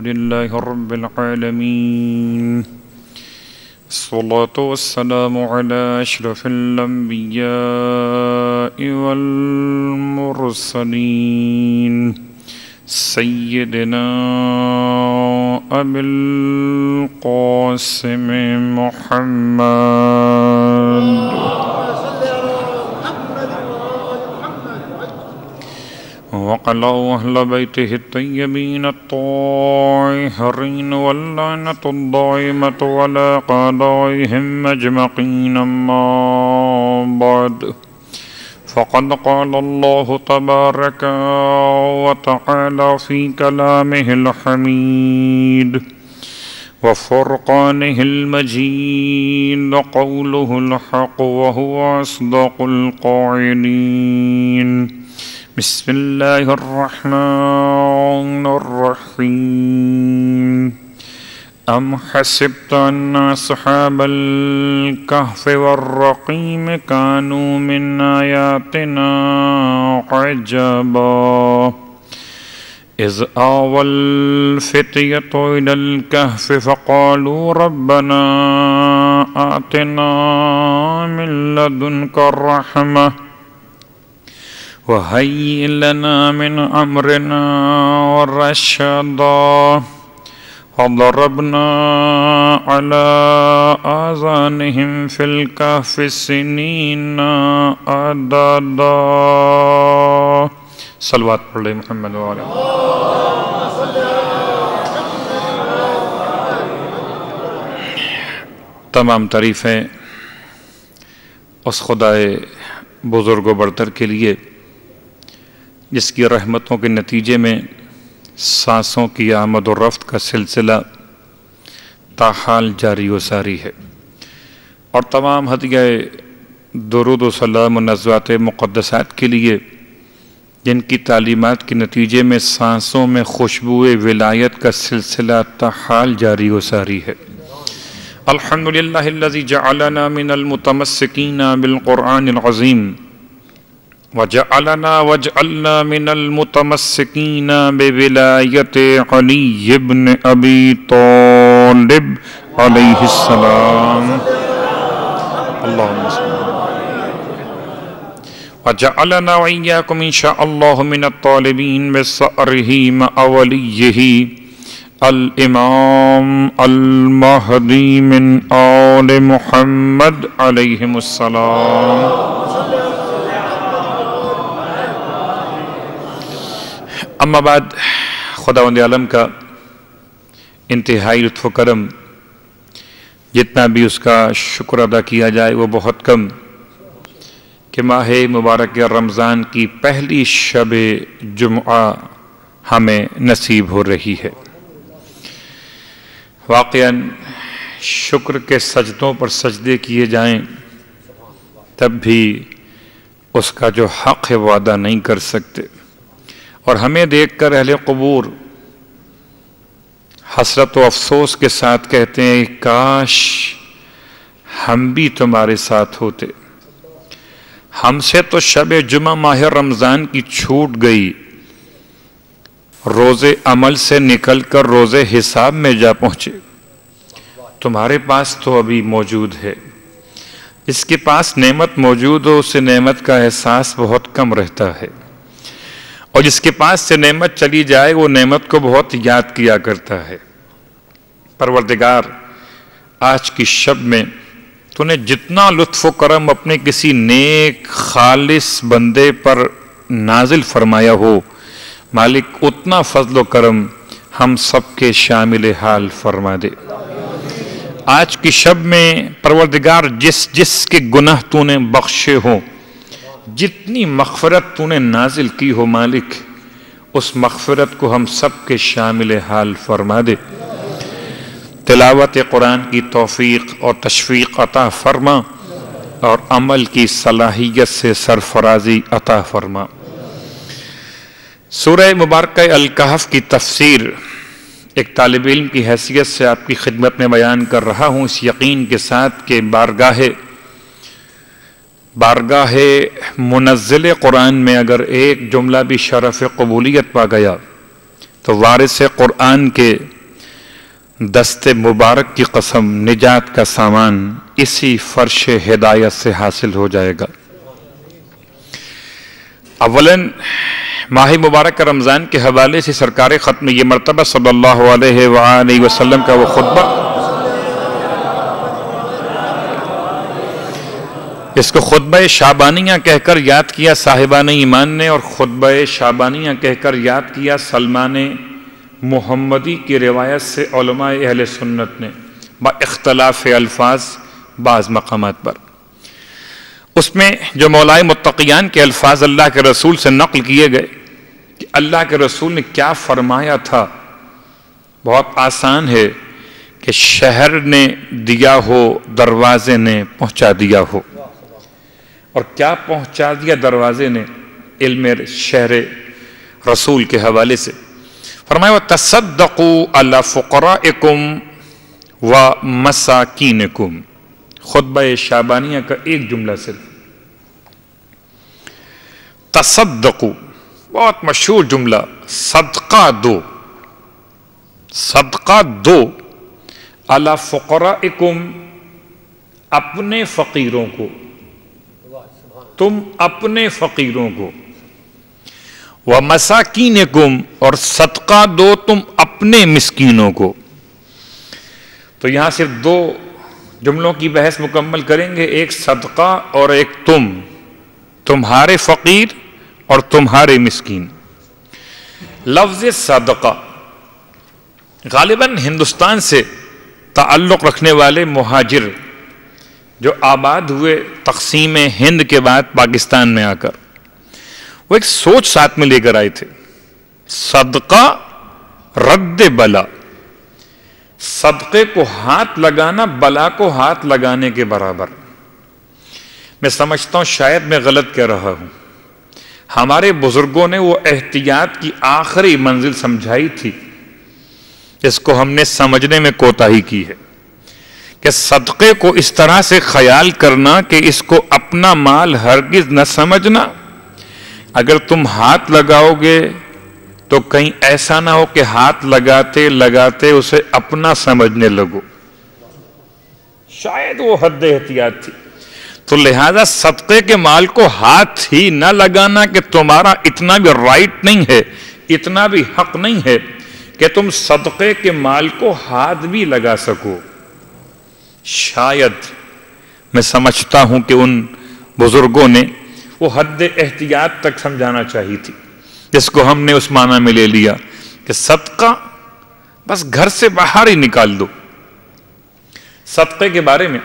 لله رب العالمين الصلاة والسلام على أشرف الأنبياء والمرسلين سيدنا أبي القاسم محمد وعلى أهل بيته الطيبين الطاهرين واللعنة الدائمة على أعدائهم أجمعين أما بعد فقد قال الله تبارك وتعالى في كلامه الحميد وفرقانه المجيد قوله الحق وهو أصدق القائلين بسم الله الرحمن الرحيم أم حسبت أن أصحاب الكهف والرقيم كانوا من آياتنا عجبا إذ آوى الفتية إلى الكهف فقالوا ربنا آتنا من لدنك الرحمة وهيئ لنا من أمرنا رشدا فضربنا على آذانهم في الكهف سنين عددا صلوات پڑھ لیں محمد وعلیہ تمام تعریفیں اس خدائے بزرگ و برتر کے لیے جس کی رحمتوں کے نتیجے میں سانسوں کی آمد و رفت کا سلسلہ تاحال جاری و ساری ہے، اور تمام ہدیہ درود و سلام و نزوات مقدسات کے لیے جن کی تعلیمات کے نتیجے میں سانسوں میں خوشبو ولایت کا سلسلہ تاحال جاری و ساری ہے۔ الحمدللہ الذی جعلنا من المتمسکین بالقرآن العظیم وجعلنا من المتمسکین بولایت علی بن ابی طالب علیہ السلام اللہم صلی وجعلنا وإياكم إن شاء الله من الطالبين بثأره مع وليه الإمام المهدي من آل محمد عليهم السلام۔ اما بعد، خداوند عالم کا انتہائی لطف و کرم، جتنا بھی اس کا شکر ادا کیا جائے وہ بہت کم، کہ ماہ مبارک رمضان کی پہلی شب جمعہ ہمیں نصیب ہو رہی ہے۔ واقعاً شکر کے سجدوں پر سجدے کیے جائیں تب بھی اس کا جو حق ہے وہ ادا نہیں کر سکتے، اور ہمیں دیکھ کر اہل قبور حسرت و افسوس کے ساتھ کہتے ہیں کاش ہم بھی تمہارے ساتھ ہوتے، ہم سے تو شب جمعہ ماہ رمضان کی چھوٹ گئی، روزے عمل سے نکل کر روزے حساب میں جا پہنچے، تمہارے پاس تو ابھی موجود ہے۔ جس کے پاس نعمت موجود ہو اسے نعمت کا احساس بہت کم رہتا ہے، اور جس کے پاس سے نعمت چلی جائے وہ نعمت کو بہت یاد کیا کرتا ہے۔ پروردگار، آج کی شب میں تو نے جتنا لطف و کرم اپنے کسی نیک خالص بندے پر نازل فرمایا ہو، مالک اتنا فضل و کرم ہم سب کے شامل حال فرما دے۔ آج کی شب میں پروردگار جس کے گناہ تو نے بخشے ہو، جتنی مغفرت تو نے نازل کی ہو مالک، اس مغفرت کو ہم سب کے شامل حال فرما دے۔ تلاوت قرآن کی توفیق اور تشویق عطا فرما، اور عمل کی صلاحیت سے سرفرازی عطا فرما۔ سورہ مبارکہ الکہف کی تفسیر ایک طالب علم کی حیثیت سے آپ کی خدمت میں بیان کر رہا ہوں، اس یقین کے ساتھ کہ بارگاہ منزل قرآن میں اگر ایک جملہ بھی شرف قبولیت پا گیا تو وارث قرآن کے دست مبارک کی قسم نجات کا سامان اسی فرش ہدایت سے حاصل ہو جائے گا۔ اولاً ماہ مبارک رمضان کے حوالے سے سرکار ختم یہ مرتبہ صلی اللہ علیہ وآلہ وسلم کا وہ خطبہ، اس کو خطبہ شعبانیہ کہہ کر یاد کیا صاحبان ایمان نے، اور خطبہ شعبانیہ کہہ کر یاد کیا سلمان محمدی کی روایت سے علماء اہل سنت نے با اختلاف الفاظ بعض مقامات پر۔ اس میں جو مولائے متقیان کے الفاظ اللہ کے رسول سے نقل کیے گئے کہ اللہ کے رسول نے کیا فرمایا تھا، بہت آسان ہے کہ شہر نے دیا ہو دروازے نے پہنچا دیا ہو، اور کیا پہنچا دیا دروازے نے؟ علم شہر رسول کے حوالے سے فرمایا وَتَصَدَّقُوا عَلَى فُقَرَائِكُمْ وَمَسَاكِينِكُمْ۔ خطبہ شعبانیہ کا ایک جملہ صرف، تصدقوا، بہت مشہور جملہ، صدقہ دو، صدقہ دو، علی فقرائکم، اپنے فقیروں کو، تم اپنے فقیروں کو، وَمَسَاكِينِكُمْ، اور صدقہ دو تم اپنے مسکینوں کو۔ تو یہاں صرف دو جملوں کی بحث مکمل کریں گے، ایک صدقہ اور ایک تمہارے فقیر اور تمہارے مسکین۔ لفظ صدقہ غالباً ہندوستان سے تعلق رکھنے والے مہاجر جو آباد ہوئے تقسیم ہند کے بعد پاکستان میں آ کر، وہ ایک سوچ ساتھ میں لے کر آئے تھے، صدقہ رد بلا، صدقے کو ہاتھ لگانا بلا کو ہاتھ لگانے کے برابر۔ میں سمجھتا ہوں شاید میں غلط کہہ رہا ہوں، ہمارے بزرگوں نے وہ احتیاط کی آخری منزل سمجھائی تھی، اس کو ہم نے سمجھنے میں کوتاہی کی ہے کہ صدقے کو اس طرح سے خیال کرنا کہ اس کو اپنا مال ہرگز نہ سمجھنا۔ اگر تم ہاتھ لگاؤ گے تو کہیں ایسا نہ ہو کہ ہاتھ لگاتے لگاتے اسے اپنا سمجھنے لگو، شاید وہ حد احتیاط تھی۔ تو لہذا صدقے کے مال کو ہاتھ ہی نہ لگانا کہ تمہارا اتنا بھی رائٹ نہیں ہے، اتنا بھی حق نہیں ہے کہ تم صدقے کے مال کو ہاتھ بھی لگا سکو۔ شاید میں سمجھتا ہوں کہ ان بزرگوں نے وہ حد احتیاط تک سمجھانا چاہیے تھی، جس کو ہم نے اس معنی میں لے لیا کہ صدقہ بس گھر سے باہر ہی نکال دو۔ صدقے کے بارے میں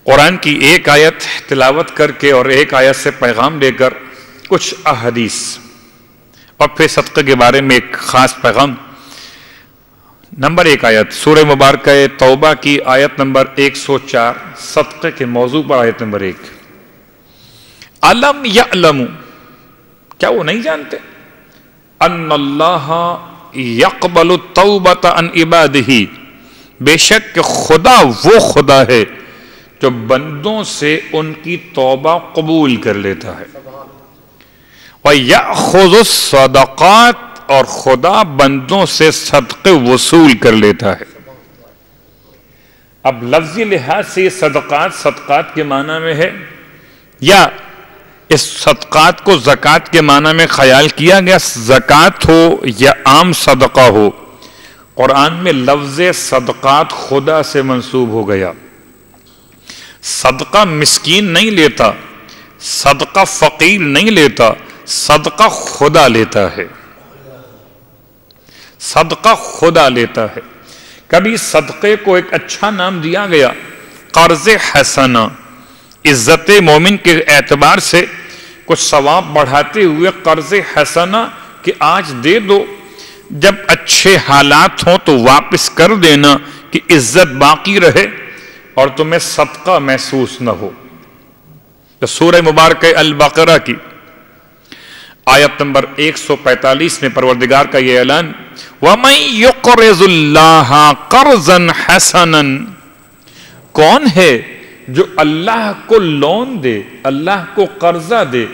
قرآن کی ایک آیت تلاوت کر کے اور ایک آیت سے پیغام لے کر کچھ احادیث، اور پھر صدقے کے بارے میں ایک خاص پیغام۔ نمبر ایک آیت سورہ مبارکہ توبہ کی آیت نمبر 104، صدقے کے موضوع پر آیت نمبر 1۔ علم یعلم، کیا وہ نہیں جانتے؟ ان اللہ یقبل التوبۃ عن عبادہ، بے شک کہ خدا وہ خدا ہے جو بندوں سے ان کی توبہ قبول کر لیتا ہے۔ وَيَأْخُذُ الصَّدَقَاتِ، اور خدا بندوں سے صدقے وصول کر لیتا ہے۔ اب لفظی لحاظ سے یہ صدقات کے معنی میں ہے، یا اس صدقات کو زکوٰۃ کے معنی میں خیال کیا گیا، زکوٰۃ ہو یا عام صدقہ ہو، قرآن میں لفظ صدقات خدا سے منسوب ہو گیا۔ صدقہ مسکین نہیں لیتا، صدقہ فقیر نہیں لیتا، صدقہ خدا لیتا ہے، صدقہ خدا لیتا ہے۔ کبھی صدقے کو ایک اچھا نام دیا گیا، قرض حسنہ، عزت مومن کے اعتبار سے کچھ ثواب بڑھاتے ہوئے قرض حسنہ کہ آج دے دو، جب اچھے حالات ہوں تو واپس کر دینا کہ عزت باقی رہے اور تمہیں صدقہ محسوس نہ ہو۔ تو سورہ مبارکہ البقرہ کی آیت نمبر 145 میں پروردگار کا یہ اعلان، وَمَن يُقْرِضُ اللَّهَ قَرْضًا حَسَنًا، کون ہے جو اللہ کو لون دے، اللہ کو قرضہ دے؟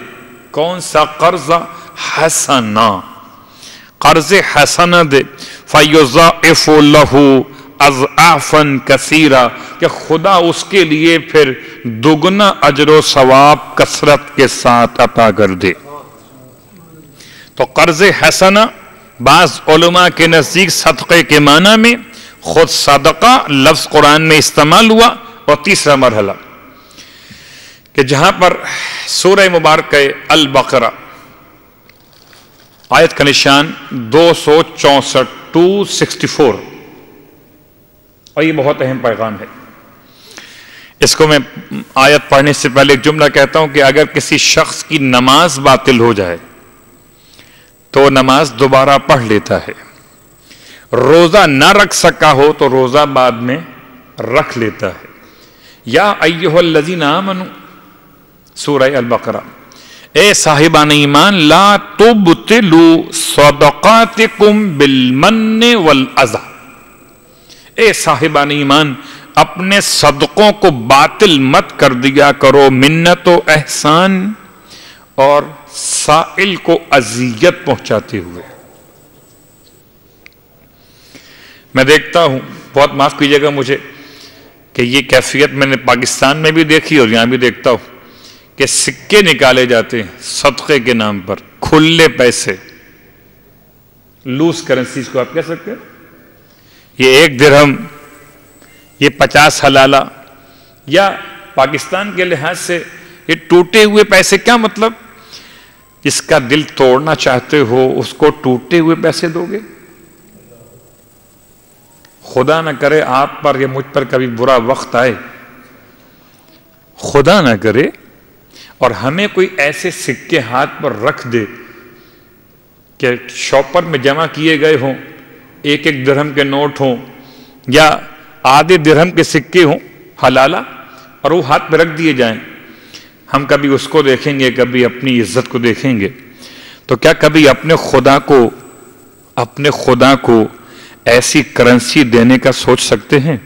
کون سا قرضہ؟ حسنہ، قرض حسنہ دے فَيُضَاعِفُ لَهُ اضعافاً کثیرہ، کہ خدا اس کے لیے پھر دگنا اجر و ثواب کثرت کے ساتھ عطا کر دے۔ تو قرض حسنہ بعض علماء کے نزدیک صدقے کے معنی میں خود صدقہ لفظ قرآن میں استعمال ہوا، اور تیسرا مرحلہ کہ جہاں پر سورہ مبارکہ البقرہ آیت کا نشان 264 264، اور یہ بہت اہم پیغام ہے۔ اس کو میں آیت پڑھنے سے پہلے ایک جملہ کہتا ہوں کہ اگر کسی شخص کی نماز باطل ہو جائے تو نماز دوبارہ پڑھ لیتا ہے، روزہ نہ رکھ سکا ہو تو روزہ بعد میں رکھ لیتا ہے۔ یا ایھا الذین آمنوا، سورہ البقرہ، اے صاحبان ایمان، لا تبطلوا صدقاتکم بالمن والعذی، اے صاحبان ایمان اپنے صدقوں کو باطل مت کر دیا کرو منت و احسان اور سائل کو اذیت پہنچاتے ہوئے۔ میں دیکھتا ہوں، بہت معاف کیجیے گا مجھے، کہ یہ کیفیت میں نے پاکستان میں بھی دیکھی اور یہاں بھی دیکھتا ہوں کہ سکے نکالے جاتے ہیں صدقے کے نام پر، کھلے پیسے، لوز کرنسیز کو آپ کہہ سکتے ہیں، یہ 1 درہم، یہ 50 حلالہ، یا پاکستان کے لحاظ سے یہ ٹوٹے ہوئے پیسے۔ کیا مطلب؟ جس کا دل توڑنا چاہتے ہو اس کو ٹوٹے ہوئے پیسے دو گے؟ خدا نہ کرے آپ پر یا مجھ پر کبھی برا وقت آئے، خدا نہ کرے، اور ہمیں کوئی ایسے سکے ہاتھ پر رکھ دے کہ شاپر میں جمع کیے گئے ہوں، 1 درہم کے نوٹ ہوں یا آدھے درہم کے سکے ہوں حلالہ، اور وہ ہاتھ پہ رکھ دیے جائیں، ہم کبھی اس کو دیکھیں گے، کبھی اپنی عزت کو دیکھیں گے، تو کیا کبھی اپنے خدا کو ایسی کرنسی دینے کا سوچ سکتے ہیں؟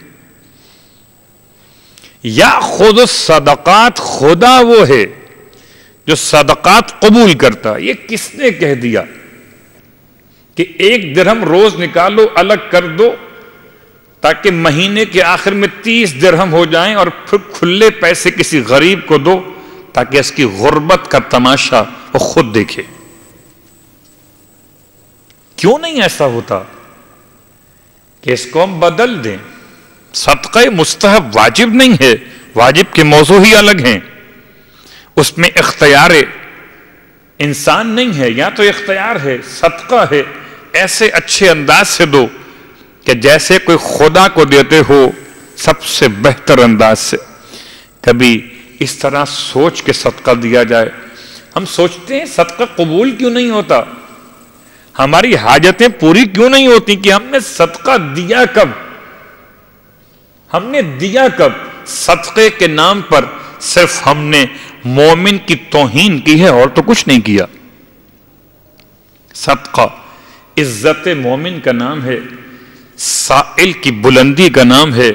یا خود الصدقات، خدا وہ ہے جو صدقات قبول کرتا۔ یہ کس نے کہہ دیا کہ 1 درہم روز نکالو الگ کر دو تاکہ مہینے کے آخر میں 30 درہم ہو جائیں، اور پھر کھلے پیسے کسی غریب کو دو تاکہ اس کی غربت کا تماشا وہ خود دیکھے؟ کیوں نہیں ایسا ہوتا کہ اس کو ہم بدل دیں؟ صدقہ مستحب واجب نہیں ہے، واجب کے موضوع ہی الگ ہیں، اس میں اختیار انسان نہیں ہے، یا تو اختیار ہے، صدقہ ہے، ایسے اچھے انداز سے دو کہ جیسے کوئی خدا کو دیتے ہو سب سے بہتر انداز سے۔ کبھی اس طرح سوچ کے صدقہ دیا جائے۔ ہم سوچتے ہیں صدقہ قبول کیوں نہیں ہوتا، ہماری حاجتیں پوری کیوں نہیں ہوتی کہ ہم نے صدقہ دیا کب؟ ہم نے دیا کب؟ صدقے کے نام پر صرف ہم نے مومن کی توہین کی ہے اور تو کچھ نہیں کیا۔ صدقہ عزت مومن کا نام ہے، سائل کی بلندی کا نام ہے۔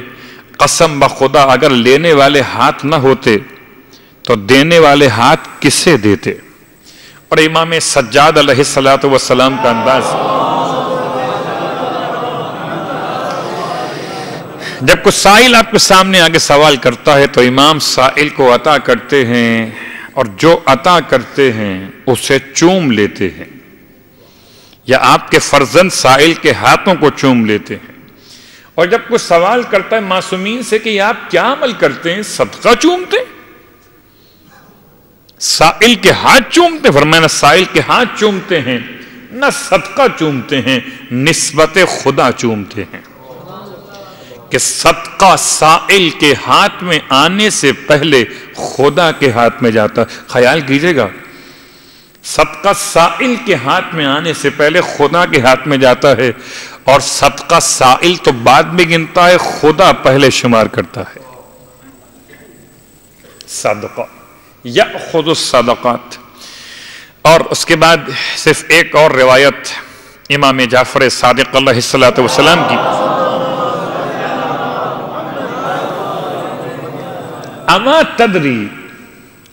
قسم بخدا اگر لینے والے ہاتھ نہ ہوتے تو دینے والے ہاتھ کسے دیتے؟ اور امام سجاد علیہ السلام کا انداز، جب کوئی سائل آپ کے سامنے آگے سوال کرتا ہے تو امام سائل کو عطا کرتے ہیں، اور جو عطا کرتے ہیں اسے چوم لیتے ہیں، یا آپ کے فرزند سائل کے ہاتھوں کو چوم لیتے ہیں۔ اور جب کوئی سوال کرتا ہے معصومین سے کہ آپ کیا عمل کرتے ہیں، صدقہ چومتے ہیں، سائل کے ہاتھ چومتے، فرمایا سائل کے ہاتھ چومتے ہیں، نہ صدقہ چومتے ہیں، نسبت خدا چومتے ہیں، کہ صدقہ سائل کے ہاتھ میں آنے سے پہلے خدا کے ہاتھ میں جاتا۔ خیال کیجئے گا، صدقہ سائل کے ہاتھ میں آنے سے پہلے خدا کے ہاتھ میں جاتا ہے، اور صدقہ سائل تو بعد میں گنتا ہے، خدا پہلے شمار کرتا ہے۔ صدقہ یأخذ الصدقات۔ اور اس کے بعد صرف ایک اور روایت امام جعفر صادق علیہ السلام کی، اما تدری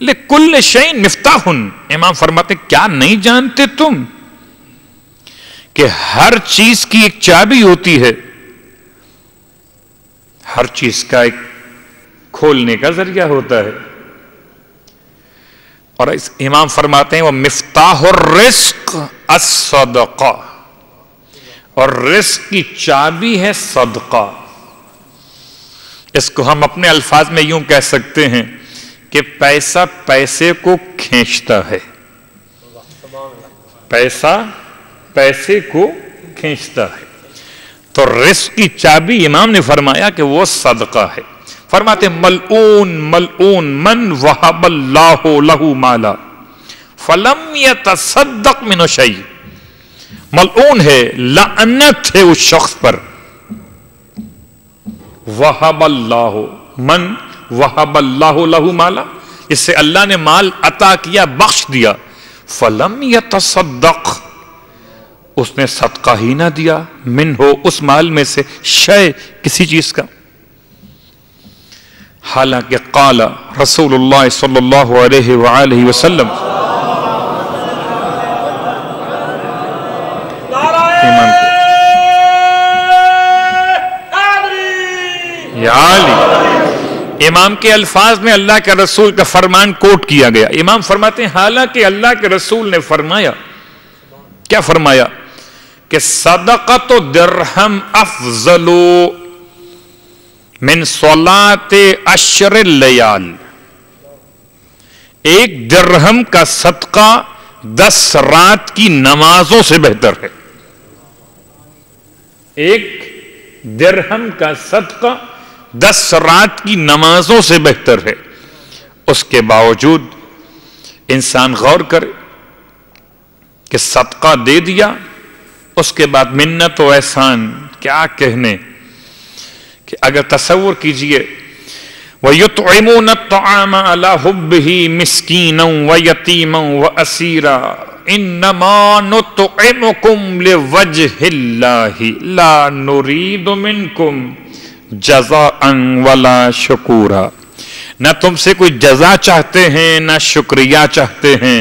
لکل شیء مفتاح، امام فرماتے کیا نہیں جانتے تم کہ ہر چیز کی ایک چابی ہوتی ہے، ہر چیز کا ایک کھولنے کا ذریعہ ہوتا ہے. اور امام فرماتے ہیں وہ مفتاح الرزق الصدقہ، اور رزق کی چابی ہے صدقہ. اس کو ہم اپنے الفاظ میں یوں کہہ سکتے ہیں کہ پیسہ پیسے کو کھینچتا ہے، پیسہ پیسے کو کھینچتا ہے. تو رزق کی چابی امام نے فرمایا کہ وہ صدقہ ہے. فرماتے ملعون ملعون من وہب اللہ لہ مالا فلم یتصدق منہ شیء. ملعون ہے، لعنت ہے اس شخص پر. وہب اللہ، من وہب اللہ لہ مالا، اس سے اللہ نے مال عطا کیا، بخش دیا. فلم یتصدق، اس نے صدقہ ہی نہ دیا، من ہو اس مال میں سے، شے کسی چیز کا. حالانکہ قال رسول اللہ صلی اللہ علیہ وآلہ وسلم، امام کے الفاظ میں اللہ کے رسول کا فرمان کوٹ کیا گیا. امام فرماتے ہیں حالانکہ اللہ کے رسول نے فرمایا، کیا فرمایا؟ کہ صدقۃ درہم افضل من صلاۃ عشر اللیال. ایک درہم کا صدقہ 10 رات کی نمازوں سے بہتر ہے. ایک درہم کا صدقہ 10 رات کی نمازوں سے بہتر ہے. اس کے باوجود انسان غور کرے کہ صدقہ دے دیا، اس کے بعد منت و احسان کیا کہنے. کہ اگر تصور کیجئے وَيُطْعِمُونَ الطَّعَامَ عَلَى حُبِّهِ مِسْكِينًا وَيَتِيمًا وَأَسِيرًا إِنَّمَا نُطْعِمُكُمْ لِوَجْهِ اللَّهِ لَا نُرِيدُ مِنْكُمْ جَزَاءً وَلَا شُكُورًا. نہ تم سے کوئی جزا چاہتے ہیں نہ شکریہ چاہتے ہیں.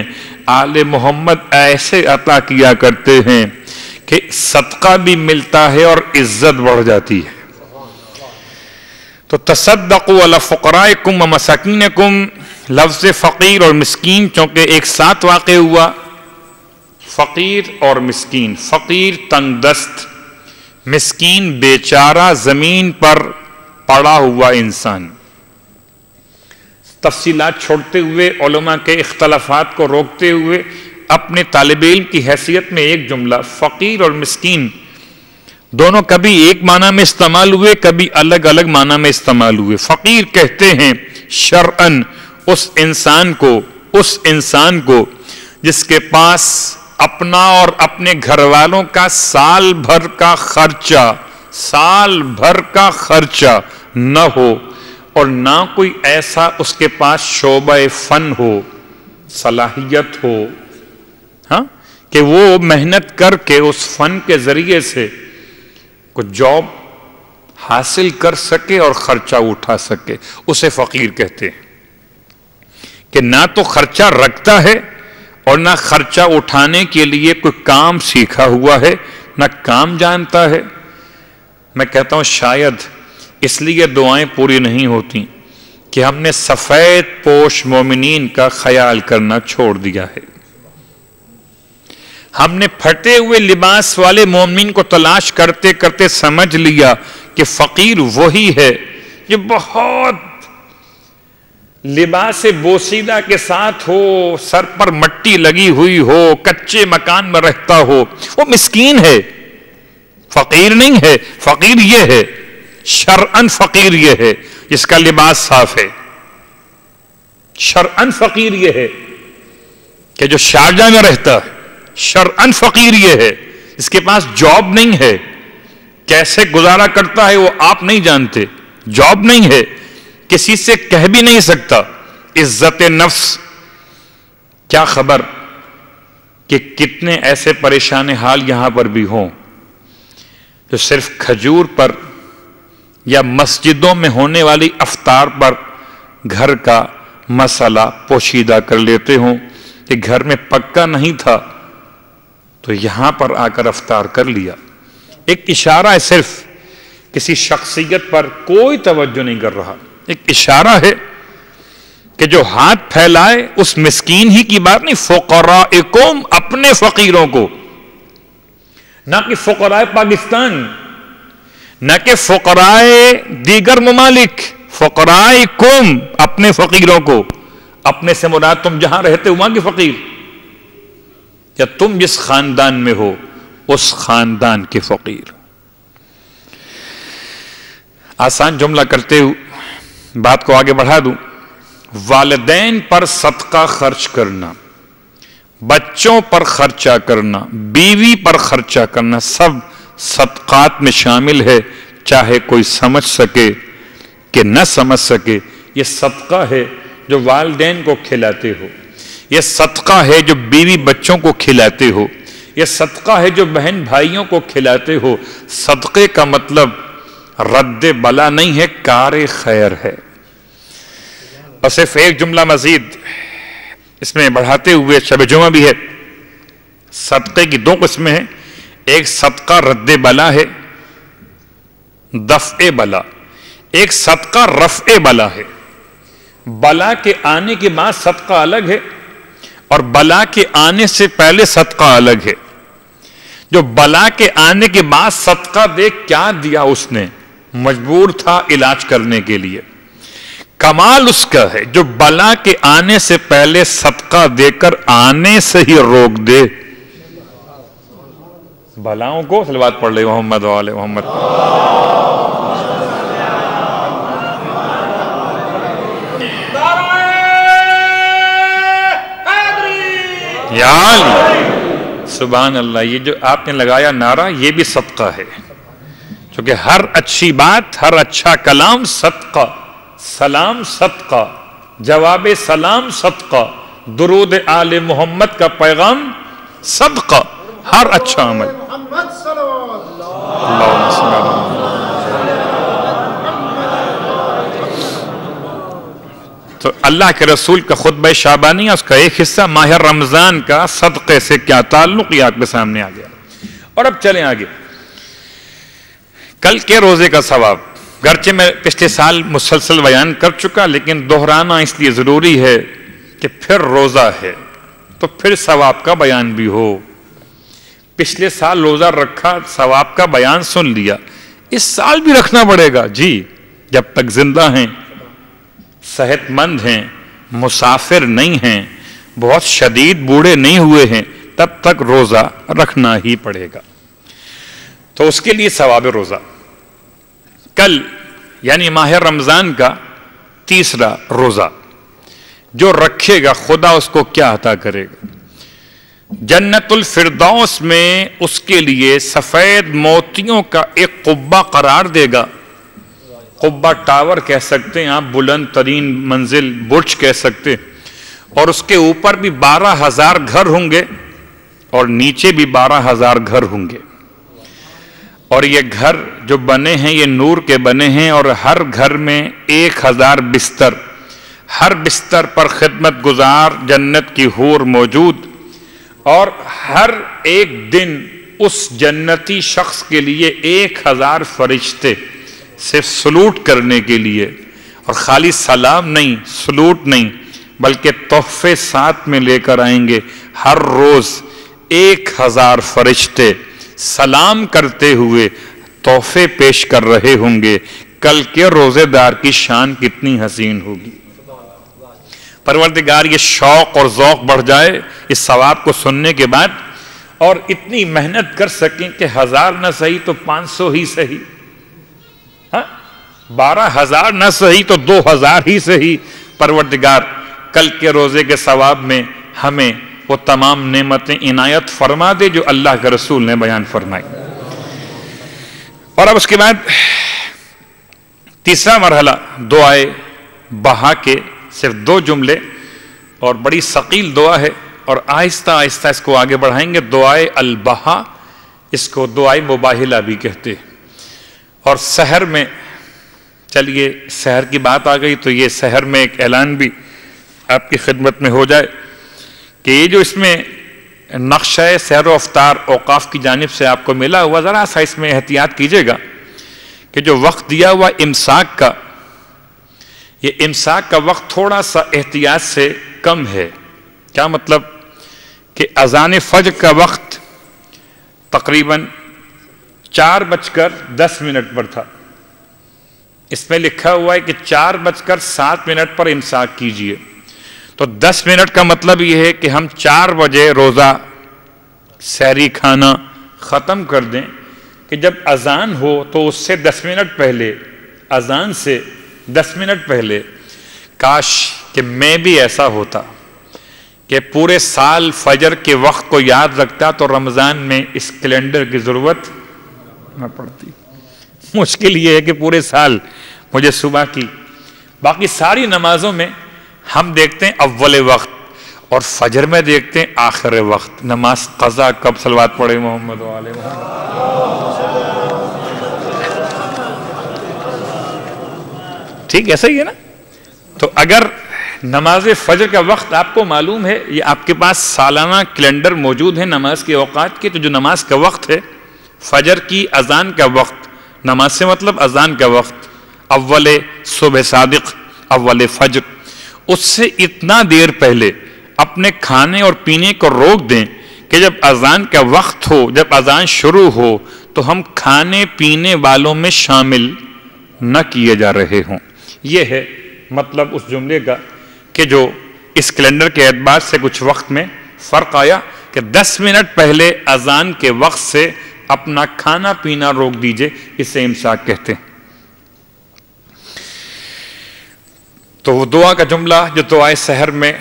آل محمد ایسے عطا کیا کرتے ہیں کہ صدقہ بھی ملتا ہے اور عزت بڑھ جاتی ہے. تو تصدقوا علی فقرائکم و مساکینکم، لفظ فقیر اور مسکین چونکہ ایک ساتھ واقع ہوا. فقیر اور مسکین، فقیر تنگ دست، مسکین بیچارہ زمین پر پڑا ہوا انسان. تفصیلات چھوڑتے ہوئے، علماء کے اختلافات کو روکتے ہوئے، اپنے طالب علم کی حیثیت میں ایک جملہ، فقیر اور مسکین دونوں کبھی ایک معنی میں استعمال ہوئے، کبھی الگ الگ معنی میں استعمال ہوئے. فقیر کہتے ہیں شرعاً اس انسان کو جس کے پاس اپنا اور اپنے گھر والوں کا سال بھر کا خرچہ نہ ہو، اور نہ کوئی ایسا اس کے پاس شعبہ فن ہو، صلاحیت ہو، ہاں، کہ وہ محنت کر کے اس فن کے ذریعے سے کوئی جاب حاصل کر سکے اور خرچہ اٹھا سکے. اسے فقیر کہتے ہیں. کہ نہ تو خرچہ رکھتا ہے اور نہ خرچہ اٹھانے کے لیے کوئی کام سیکھا ہوا ہے، نہ کام جانتا ہے. میں کہتا ہوں شاید اس لیے دعائیں پوری نہیں ہوتی کہ ہم نے سفید پوش مومنین کا خیال کرنا چھوڑ دیا ہے. ہم نے پھٹے ہوئے لباس والے مومن کو تلاش کرتے کرتے سمجھ لیا کہ فقیر وہی ہے جو بہت لباس بوسیدہ کے ساتھ ہو، سر پر مٹی لگی ہوئی ہو، کچے مکان میں رہتا ہو. وہ مسکین ہے، فقیر نہیں ہے. فقیر یہ ہے، شرعاً فقیر یہ ہے جس کا لباس صاف ہے. شرعاً فقیر یہ ہے کہ جو شارجہ میں رہتا ہے. شرعاً فقیر یہ ہے اس کے پاس جاب نہیں ہے. کیسے گزارا کرتا ہے وہ آپ نہیں جانتے. جاب نہیں ہے، کسی سے کہہ بھی نہیں سکتا. عزت نفس، کیا خبر کہ کتنے ایسے پریشان حال یہاں پر بھی ہوں جو صرف کھجور پر یا مسجدوں میں ہونے والی افطار پر گھر کا مسئلہ پوشیدہ کر لیتے ہوں کہ گھر میں پکا نہیں تھا تو تو یہاں پر آ کر افطار کر لیا. ایک اشارہ ہے صرف، کسی شخصیت پر کوئی توجہ نہیں کر رہا. ایک اشارہ ہے کہ جو ہاتھ پھیلائے اس مسکین ہی کی بات نہیں، فقراءکم، اپنے فقیروں کو، نہ کہ فقراء پاکستان، نہ کہ فقراء دیگر ممالک، فقراءکم، اپنے فقیروں کو. اپنے سے مراد تم جہاں رہتے ہو وہاں کے فقیر، یا تم جس خاندان میں ہو اس خاندان کے فقیر. آسان جملہ کرتے ہوئے بات کو آگے بڑھا دوں. والدین پر صدقہ خرچ کرنا، بچوں پر خرچہ کرنا، بیوی پر خرچہ کرنا، سب صدقات میں شامل ہے، چاہے کوئی سمجھ سکے کہ نہ سمجھ سکے. یہ صدقہ ہے جو والدین کو کھلاتے ہو، یہ صدقہ ہے جو بیوی بچوں کو کھلاتے ہو، یہ صدقہ ہے جو بہن بھائیوں کو کھلاتے ہو. صدقے کا مطلب رد بلا نہیں ہے، کار خیر ہے. اور صرف ایک جملہ مزید اس میں بڑھاتے ہوئے، شب جمعہ بھی ہے، صدقے کی دو قسمیں ہیں. ایک صدقہ رد بلا ہے، دفع بلا. ایک صدقہ رفع بلا ہے. بلا کے آنے کے بعد صدقہ الگ ہے، اور بلا کے آنے سے پہلے صدقہ الگ ہے. جو بلا کے آنے کے بعد صدقہ دے، کیا دیا اس نے؟ مجبور تھا علاج کرنے کے لیے. کمال اس کا ہے جو بلا کے آنے سے پہلے صدقہ دے کر آنے سے ہی روک دے. بلاؤں کو صلوات پڑھ لے محمد و آل محمد. یا علی سبحان اللہ. یہ جو آپ نے لگایا نعرہ، یہ بھی صدقہ ہے، کیونکہ ہر اچھی بات، ہر اچھا کلام صدقہ. سلام صدقہ، جواب سلام صدقہ، درود آل محمد کا پیغام صدقہ. ہر اچھا عمل. تو اللہ کے رسول کا خطبہ شعبانیہ، اس کا ایک حصہ ماہ رمضان کا صدقے سے کیا تعلق، یہ آپ کے سامنے آ گیا. اور اب چلیں آگے. کل کے روزے کا ثواب، گرچہ میں پچھلے سال مسلسل بیان کر چکا، لیکن دہرانا اس لیے ضروری ہے کہ پھر روزہ ہے تو پھر ثواب کا بیان بھی ہو. پچھلے سال روزہ رکھا، ثواب کا بیان سن لیا، اس سال بھی رکھنا پڑے گا. جی، جب تک زندہ ہیں، صحت مند ہیں، مسافر نہیں ہیں، بہت شدید بوڑھے نہیں ہوئے ہیں، تب تک روزہ رکھنا ہی پڑے گا. تو اس کے لیے ثواب روزہ. کل یعنی ماہ رمضان کا تیسرا روزہ جو رکھے گا، خدا اس کو کیا عطا کرے گا؟ جنت الفردوس میں اس کے لیے سفید موتیوں کا ایک قبہ قرار دے گا. قبہ ٹاور کہہ سکتے ہیں آپ، بلند ترین منزل، برج کہہ سکتے. اور اس کے اوپر بھی 12,000 گھر ہوں گے اور نیچے بھی 12,000 گھر ہوں گے. اور یہ گھر جو بنے ہیں یہ نور کے بنے ہیں، اور ہر گھر میں 1,000 بستر، ہر بستر پر خدمت گزار جنت کی حور موجود. اور ہر ایک دن اس جنتی شخص کے لیے 1,000 فرشتے صرف سلوٹ کرنے کے لیے، اور خالی سلام نہیں، سلوٹ نہیں، بلکہ تحفے ساتھ میں لے کر آئیں گے. ہر روز 1,000 فرشتے سلام کرتے ہوئے تحفے پیش کر رہے ہوں گے. کل کے روزے دار کی شان کتنی حسین ہوگی. پروردگار یہ شوق اور ذوق بڑھ جائے اس ثواب کو سننے کے بعد، اور اتنی محنت کر سکیں کہ 1,000 نہ صحیح تو 500 ہی صحیح، 12,000 نہ صحیح تو 2,000 ہی صحیح. پروردگار کل کے روزے کے ثواب میں ہمیں وہ تمام نعمتیں عنایت فرما دے جو اللہ کے رسول نے بیان فرمائی. اور اب اس کے بعد تیسرا مرحلہ دعائے بہا کے صرف 2 جملے، اور بڑی ثقیل دعا ہے، اور آہستہ آہستہ اس کو آگے بڑھائیں گے. دعائے البہا، اس کو دعائے مباہلہ بھی کہتے ہیں. اور سحر میں، چلیے سحر کی بات آ گئی تو یہ سحر میں ایک اعلان بھی آپ کی خدمت میں ہو جائے کہ یہ جو اس میں نقشہ سیر و افطار اوقاف کی جانب سے آپ کو ملا ہوا، ذرا سا اس میں احتیاط کیجئے گا کہ جو وقت دیا ہوا امساک کا، یہ امساک کا وقت تھوڑا سا احتیاط سے کم ہے۔ کیا مطلب؟ کہ اذان فجر کا وقت تقریباً 4:10 پر تھا، اس میں لکھا ہوا ہے کہ 4:07 پر امساک کیجئے، تو 10 منٹ کا مطلب یہ ہے کہ ہم 4 بجے روزہ سحری کھانا ختم کر دیں کہ جب اذان ہو تو اس سے 10 منٹ پہلے، اذان سے 10 منٹ پہلے، کاش کہ میں بھی ایسا ہوتا کہ پورے سال فجر کے وقت کو یاد رکھتا تو رمضان میں اس کیلنڈر کی ضرورت نہ پڑتی۔ مشکل یہ ہے کہ پورے سال مجھے صبح کی، باقی ساری نمازوں میں ہم دیکھتے ہیں اول وقت، اور فجر میں دیکھتے ہیں آخر وقت۔ نماز قضا کب؟ صلوات پڑھے محمد و آل محمد۔ ٹھیک ایسا ہی ہے نا؟ تو اگر نماز فجر کا وقت آپ کو معلوم ہے، یہ آپ کے پاس سالانہ کیلنڈر موجود ہے نماز کے اوقات کے، تو جو نماز کا وقت ہے فجر کی اذان کا وقت، نماز سے مطلب اذان کا وقت، اول صبح صادق، اول فجر، اس سے اتنا دیر پہلے اپنے کھانے اور پینے کو روک دیں کہ جب اذان کا وقت ہو، جب اذان شروع ہو تو ہم کھانے پینے والوں میں شامل نہ کیے جا رہے ہوں۔ یہ ہے مطلب اس جملے کا کہ جو اس کیلنڈر کے اعتبار سے کچھ وقت میں فرق آیا کہ 10 منٹ پہلے اذان کے وقت سے اپنا کھانا پینا روک دیجئے، اسے امساک کہتے ہیں۔ تو وہ دعا کا جملہ جو دعائے سحر میں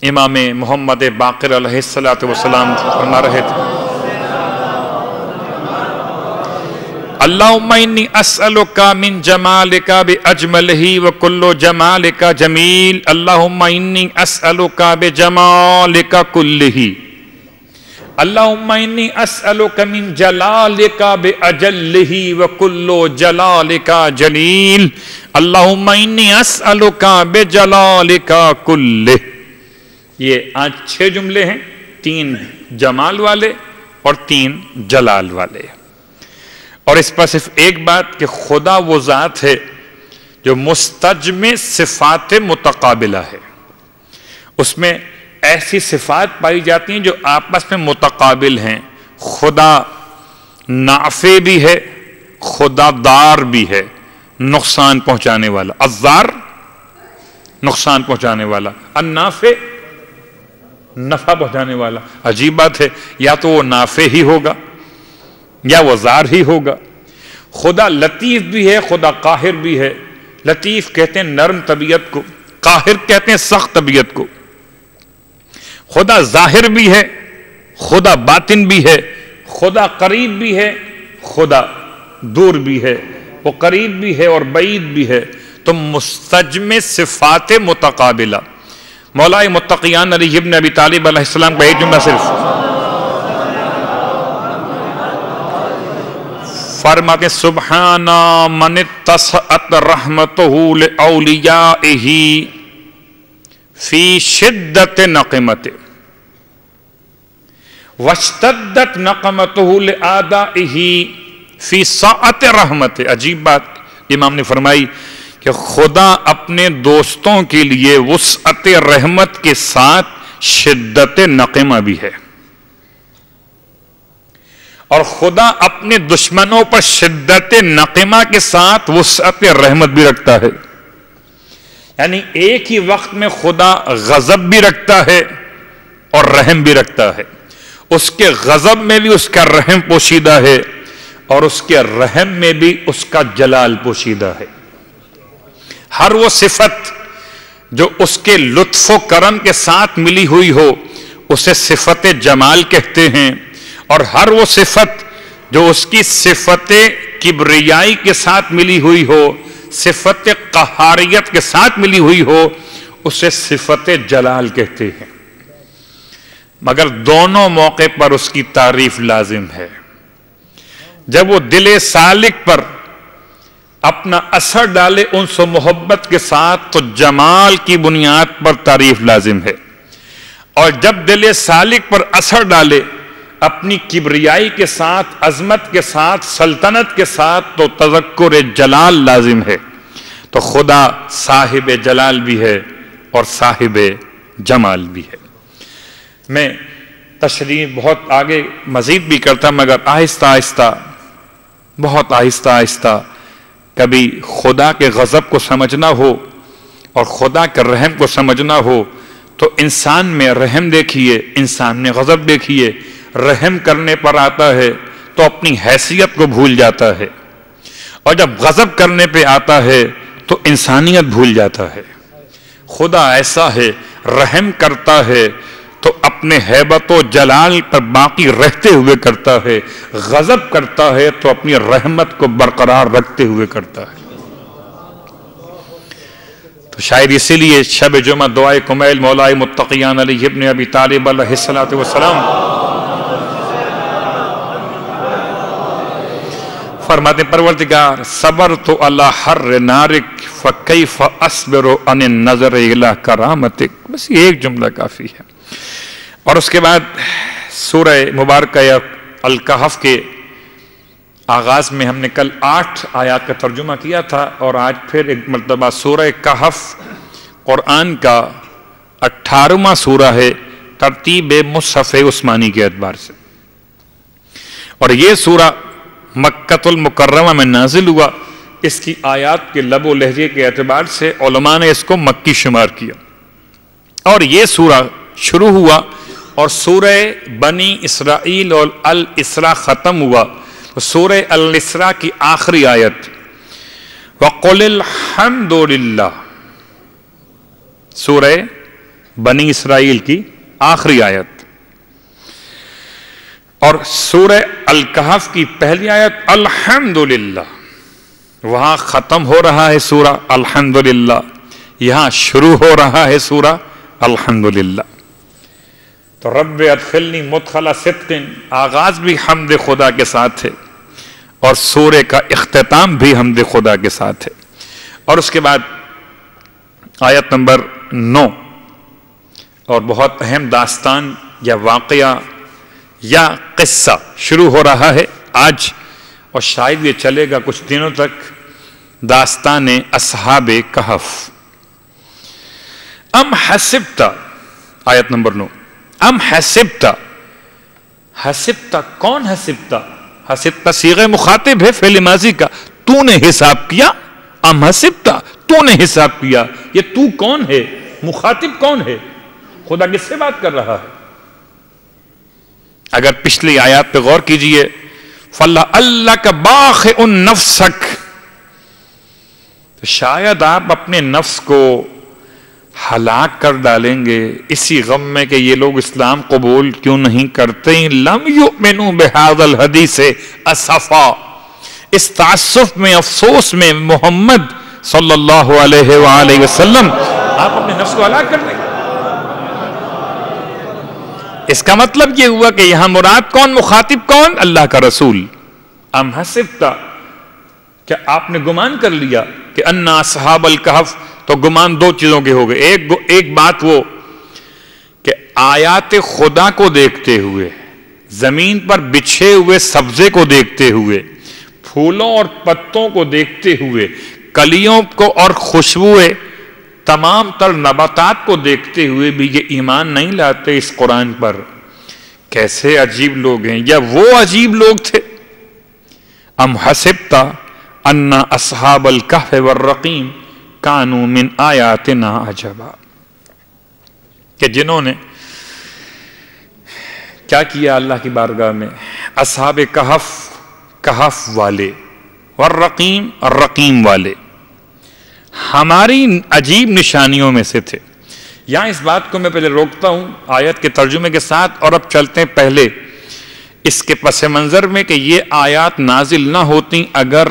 امام محمد باقر علیہ السلام فرما رہے تھے، اللہم انی اسألک من جمالک باجملہ وکل جمالک جمیل، اللہم انی اسألک بجمالک کلہ، اللہم انی اسألک من جلالک باجلہ وکل جلالک جلیل، اللہم انی اسألک بجلالک کلہ۔ یہ آج 6 جملے ہیں، 3 جمال والے اور 3 جلال والے، اور اس پر صرف ایک بات کہ خدا وہ ذات ہے جو مستجمع صفات متقابلہ ہے، اس میں ایسی صفات پائی جاتی ہیں جو آپس میں متقابل ہیں۔ خدا نافع بھی ہے، خدا دار بھی ہے، نقصان پہنچانے والا، الضار نقصان پہنچانے والا، النافع نفع پہنچانے والا۔ عجیب بات ہے، یا تو وہ نافع ہی ہوگا یا وہ ضار ہی ہوگا۔ خدا لطیف بھی ہے، خدا قاہر بھی ہے۔ لطیف کہتے ہیں نرم طبیعت کو، قاہر کہتے ہیں سخت طبیعت کو۔ خدا ظاہر بھی ہے، خدا باطن بھی ہے، خدا قریب بھی ہے، خدا دور بھی ہے، وہ قریب بھی ہے اور بعید بھی ہے۔ تو مستجمع صفات متقابلہ۔ مولا متقیان علی ابن ابی طالب علیہ السلام کا ایک جملہ صرف فرماتے ہیں، سبحان من اتسعت رحمتہ لأولیائہ فی شدت نقمتہ واشتدت نقمتہ لأعدائہ فی سعت رحمتہ۔ عجیب بات امام نے فرمائی کہ خدا اپنے دوستوں کے لیے وسعت رحمت کے ساتھ شدت نقمہ بھی ہے، اور خدا اپنے دشمنوں پر شدت نقمہ کے ساتھ وسعت رحمت بھی رکھتا ہے۔ یعنی ایک ہی وقت میں خدا غضب بھی رکھتا ہے اور رحم بھی رکھتا ہے۔ اس کے غضب میں بھی اس کا رحم پوشیدہ ہے، اور اس کے رحم میں بھی اس کا جلال پوشیدہ ہے۔ ہر وہ صفت جو اس کے لطف و کرم کے ساتھ ملی ہوئی ہو اسے صفت جمال کہتے ہیں، اور ہر وہ صفت جو اس کی صفت کبریائی کے ساتھ ملی ہوئی ہو، صفت قہاریت کے ساتھ ملی ہوئی ہو، اسے صفت جلال کہتے ہیں۔ مگر دونوں موقع پر اس کی تعریف لازم ہے۔ جب وہ دل سالک پر اپنا اثر ڈالے انس و محبت کے ساتھ تو جمال کی بنیاد پر تعریف لازم ہے۔ اور جب دل سالک پر اثر ڈالے اپنی کبریائی کے ساتھ، عظمت کے ساتھ، سلطنت کے ساتھ، تو تذکر جلال لازم ہے۔ تو خدا صاحب جلال بھی ہے اور صاحب جمال بھی ہے۔ میں تشریح بہت آگے مزید بھی کرتا مگر آہستہ آہستہ، بہت آہستہ آہستہ، کبھی خدا کے غضب کو سمجھنا ہو اور خدا کے رحم کو سمجھنا ہو تو انسان میں رحم دیکھیے، انسان میں غضب دیکھیے۔ رحم کرنے پر آتا ہے تو اپنی حیثیت کو بھول جاتا ہے، اور جب غضب کرنے پہ آتا ہے تو انسانیت بھول جاتا ہے۔ خدا ایسا ہے، رحم کرتا ہے تو اپنے ہیبت و جلال پر باقی رہتے ہوئے کرتا ہے، غضب کرتا ہے تو اپنی رحمت کو برقرار رکھتے ہوئے کرتا ہے۔ تو شاید اسی لیے شب جمعہ دعائے کمیل مولائے متقیان علی ابن ابی طالب علیہ السلام فرماتے پروردگار صبر تو علی حر نارک فکیف اصبر عن النظر الی کرامتک، بس یہ ایک جملہ کافی ہے۔ اور اس کے بعد سورہ مبارکہ الکہف کے آغاز میں ہم نے کل 8 آیات کا ترجمہ کیا تھا، اور آج پھر ایک مرتبہ سورہ کہف قرآن کا 18واں سورہ ہے ترتیب مصحف عثمانی کے اعتبار سے، اور یہ سورہ مکہ المکرمہ میں نازل ہوا۔ اس کی آیات کے لب و لہجے کے اعتبار سے علماء نے اس کو مکی شمار کیا، اور یہ سورہ شروع ہوا اور سورہ بنی اسرائیل اور الاسراء ختم ہوا۔ سورہ الاسراء کی آخری آیت وَقُلِ الْحَمْدُ لِلَّهِ، سورہ بنی اسرائیل کی آخری آیت، اور سورہ الکہف کی پہلی آیت الحمدللہ، وہاں ختم ہو رہا ہے سورہ الحمدللہ، یہاں شروع ہو رہا ہے سورہ الحمدللہ۔ تو رب ادخلنی مدخل صدق، آغاز بھی حمد خدا کے ساتھ ہے اور سورہ کا اختتام بھی حمد خدا کے ساتھ ہے۔ اور اس کے بعد آیت نمبر 9، اور بہت اہم داستان یا واقعہ یا قصہ شروع ہو رہا ہے آج، اور شاید یہ چلے گا کچھ دنوں تک، داستان اصحاب کہف۔ ام حسبت، آیت نمبر 9، ام حسبت، حسبت کون حسبت؟ حسبت صیغہ مخاطب ہے فعل ماضی کا، تو نے حساب کیا، ام حسبت تو نے حساب کیا، یہ تو کون ہے؟ مخاطب کون ہے؟ خدا کس سے بات کر رہا ہے؟ اگر پچھلی آیات پہ غور کیجئے فَلَعَلَّكَ بَاخِعٌ نَفْسَكَ، تو شاید آپ اپنے نفس کو ہلاک کر ڈالیں گے اسی غم میں کہ یہ لوگ اسلام قبول کیوں نہیں کرتے، لم یؤمنوا بہذا الحدیث اسفا، اس تعصف میں، افسوس میں محمد صلی اللہ علیہ وآلہ وسلم آپ اپنے نفس کو ہلاک کر دیں گے۔ اس کا مطلب یہ ہوا کہ یہاں مراد کون، مخاطب کون؟ اللہ کا رسول۔ ام حسبت، کیا آپ نے گمان کر لیا کہ ان اصحاب الکہف، تو گمان دو چیزوں کے ہو گئے، ایک بات وہ کہ آیات خدا کو دیکھتے ہوئے، زمین پر بچھے ہوئے سبزے کو دیکھتے ہوئے، پھولوں اور پتوں کو دیکھتے ہوئے، کلیوں کو اور خوشبوئے تمام تر نباتات کو دیکھتے ہوئے بھی یہ ایمان نہیں لاتے اس قرآن پر۔ کیسے عجیب لوگ ہیں، یا وہ عجیب لوگ تھے۔ ام حسبت ان اصحاب الکہف والرقیم کانوا من آیاتنا عجبا، کہ جنہوں نے کیا کیا اللہ کی بارگاہ میں، اصحاب کہف، کہف والے، والرقیم، الرقیم والے ہماری عجیب نشانیوں میں سے تھے۔ یہاں اس بات کو میں پہلے روکتا ہوں آیت کے ترجمے کے ساتھ، اور اب چلتے ہیں پہلے اس کے پس منظر میں کہ یہ آیات نازل نہ ہوتی اگر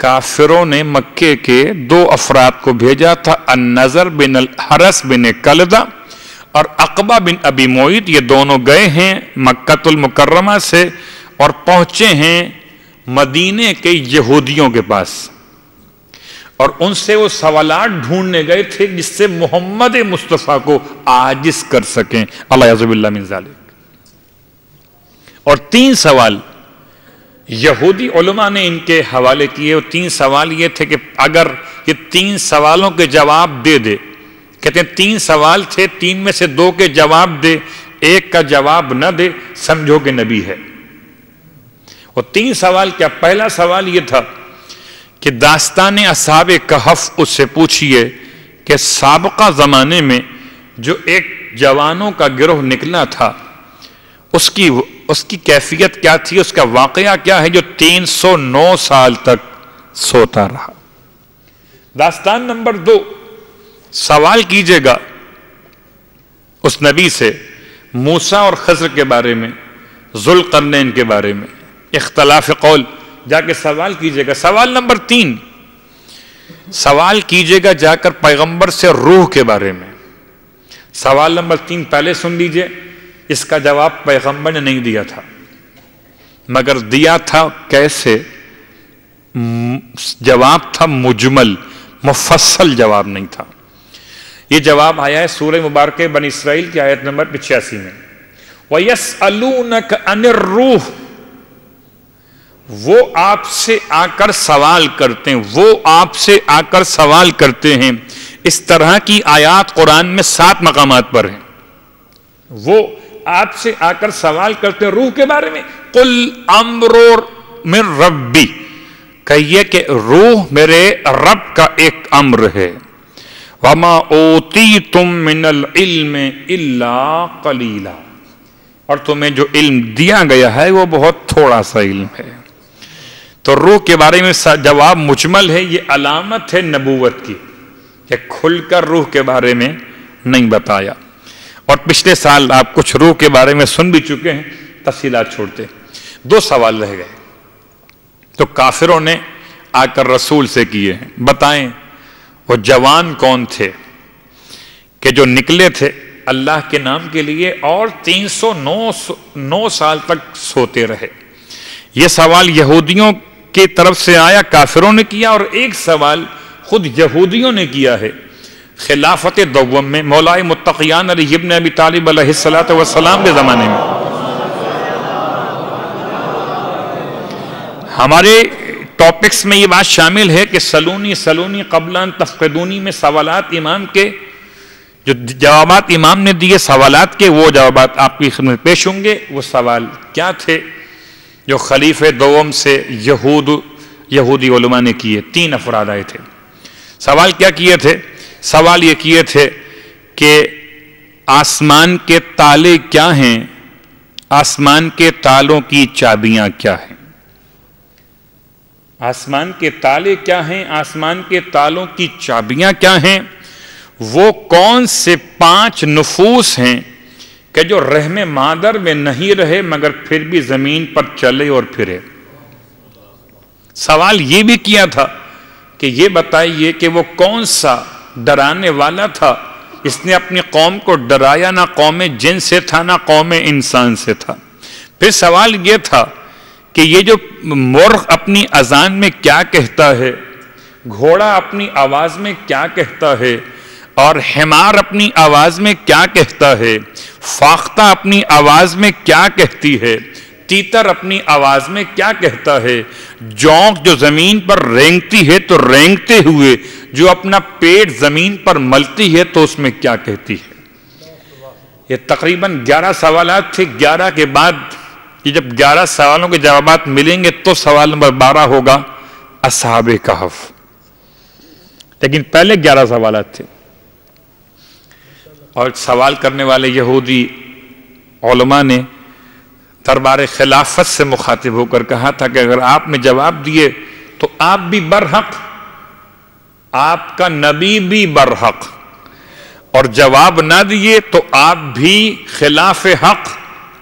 کافروں نے مکے کے 2 افراد کو بھیجا تھا، النضر بن الحرس بن کلدہ اور عقبہ بن ابی معیط، یہ دونوں گئے ہیں مکہ المکرمہ سے اور پہنچے ہیں مدینے کے یہودیوں کے پاس، اور ان سے وہ سوالات ڈھونڈنے گئے تھے جس سے محمد مصطفیٰ کو عاجز کر سکیں، اللہ یعوذ باللہ من ذالک۔ اور 3 سوال یہودی علماء نے ان کے حوالے کیے، اور 3 سوال یہ تھے کہ اگر یہ 3 سوالوں کے جواب دے دے، کہتے ہیں 3 سوال تھے، 3 میں سے 2 کے جواب دے، 1 کا جواب نہ دے، سمجھو کہ نبی ہے۔ اور 3 سوال کیا؟ پہلا سوال یہ تھا کہ داستان اصحاب کہف اس سے پوچھئے کہ سابقہ زمانے میں جو ایک جوانوں کا گروہ نکلا تھا اس کی کیفیت کیا تھی، اس کا واقعہ کیا ہے جو 309 سال تک سوتا رہا۔ داستان نمبر 2، سوال کیجئے گا اس نبی سے موسیٰ اور خضر کے بارے میں، ذوالقرنین کے بارے میں، اختلاف قول، جا کے سوال کیجئے گا۔ سوال نمبر 3، سوال کیجئے گا جا کر پیغمبر سے روح کے بارے میں۔ سوال نمبر 3 پہلے سن لیجئے، اس کا جواب پیغمبر نے نہیں دیا تھا، مگر دیا تھا کیسے؟ جواب تھا مجمل، مفصل جواب نہیں تھا۔ یہ جواب آیا ہے سورہ مبارکہ بنی اسرائیل کی آیت نمبر 85 میں، وَيَسْأَلُونَكَ عَنِ الرُّوحِ، وہ آپ سے آ کر سوال کرتے ہیں، وہ آپ سے آ کر سوال کرتے ہیں۔ اس طرح کی آیات قرآن میں 7 مقامات پر ہیں۔ وہ آپ سے آ کر سوال کرتے ہیں روح کے بارے میں، قُلْ أَمْرُ مِنْ رَبِّي، کہیے کہ روح میرے رب کا ایک امر ہے۔ وَمَا أُوتِيتُم مِّنَ الْعِلْمِ إِلَّا قَلِيلًا، اور تمہیں جو علم دیا گیا ہے وہ بہت تھوڑا سا علم ہے۔ تو روح کے بارے میں جواب مجمل ہے، یہ علامت ہے نبوت کی کہ کھل کر روح کے بارے میں نہیں بتایا۔ اور پچھلے سال آپ کچھ روح کے بارے میں سن بھی چکے ہیں، تفصیلات چھوڑتے۔ 2 سوال رہ گئے تو کافروں نے آ کر رسول سے کیے ہیں، بتائیں وہ جوان کون تھے کہ جو نکلے تھے اللہ کے نام کے لیے اور 309 سال تک سوتے رہے۔ یہ سوال یہودیوں کی طرف سے آیا، کافروں نے کیا، اور ایک سوال خود یہودیوں نے کیا ہے خلافت دوم میں، مولا متقیان علی ابن ابی طالب علیہ السلام کے زمانے میں۔ ہمارے ٹاپکس میں یہ بات شامل ہے کہ سلونی قبل ان تفقدونی میں سوالات امام کے، جو جوابات امام نے دیے سوالات کے، وہ جوابات آپ کی خدمت پیش ہوں گے۔ وہ سوال کیا تھے جو خلیفہ دوم سے یہودی علماء نے کیے؟ 3 افراد آئے تھے۔ سوال کیا کیے تھے؟ سوال یہ کیے تھے کہ آسمان کے تالے کیا ہیں، آسمان کے تالوں کی چابیاں کیا ہیں؟ آسمان کے تالے کیا ہیں، آسمان کے تالوں کی چابیاں کیا ہیں؟ وہ کون سے 5 نفوس ہیں کہ جو رحم مادر میں نہیں رہے مگر پھر بھی زمین پر چلے اور پھرے؟ سوال یہ بھی کیا تھا کہ یہ بتائیے کہ وہ کون سا ڈرانے والا تھا، اس نے اپنی قوم کو ڈرایا، نہ قوم جن سے تھا نہ قوم انسان سے تھا۔ پھر سوال یہ تھا کہ یہ جو مرغ اپنی اذان میں کیا کہتا ہے، گھوڑا اپنی آواز میں کیا کہتا ہے، اور حمار اپنی آواز میں کیا کہتا ہے، فاختہ اپنی آواز میں کیا کہتی ہے، تیتر اپنی آواز میں کیا کہتا ہے، جونک جو زمین پر رینگتی ہے تو رینگتے ہوئے جو اپنا پیٹ زمین پر ملتی ہے تو اس میں کیا کہتی ہے؟ یہ تقریباً 11 سوالات تھے۔ 11 کے بعد یہ جب 11 سوالوں کے جوابات ملیں گے تو سوال نمبر 12 ہوگا اصحاب کہف، لیکن پہلے 11 سوالات تھے۔ اور سوال کرنے والے یہودی علماء نے دربار خلافت سے مخاطب ہو کر کہا تھا کہ اگر آپ نے جواب دیے تو آپ بھی برحق، آپ کا نبی بھی برحق، اور جواب نہ دیے تو آپ بھی خلاف حق،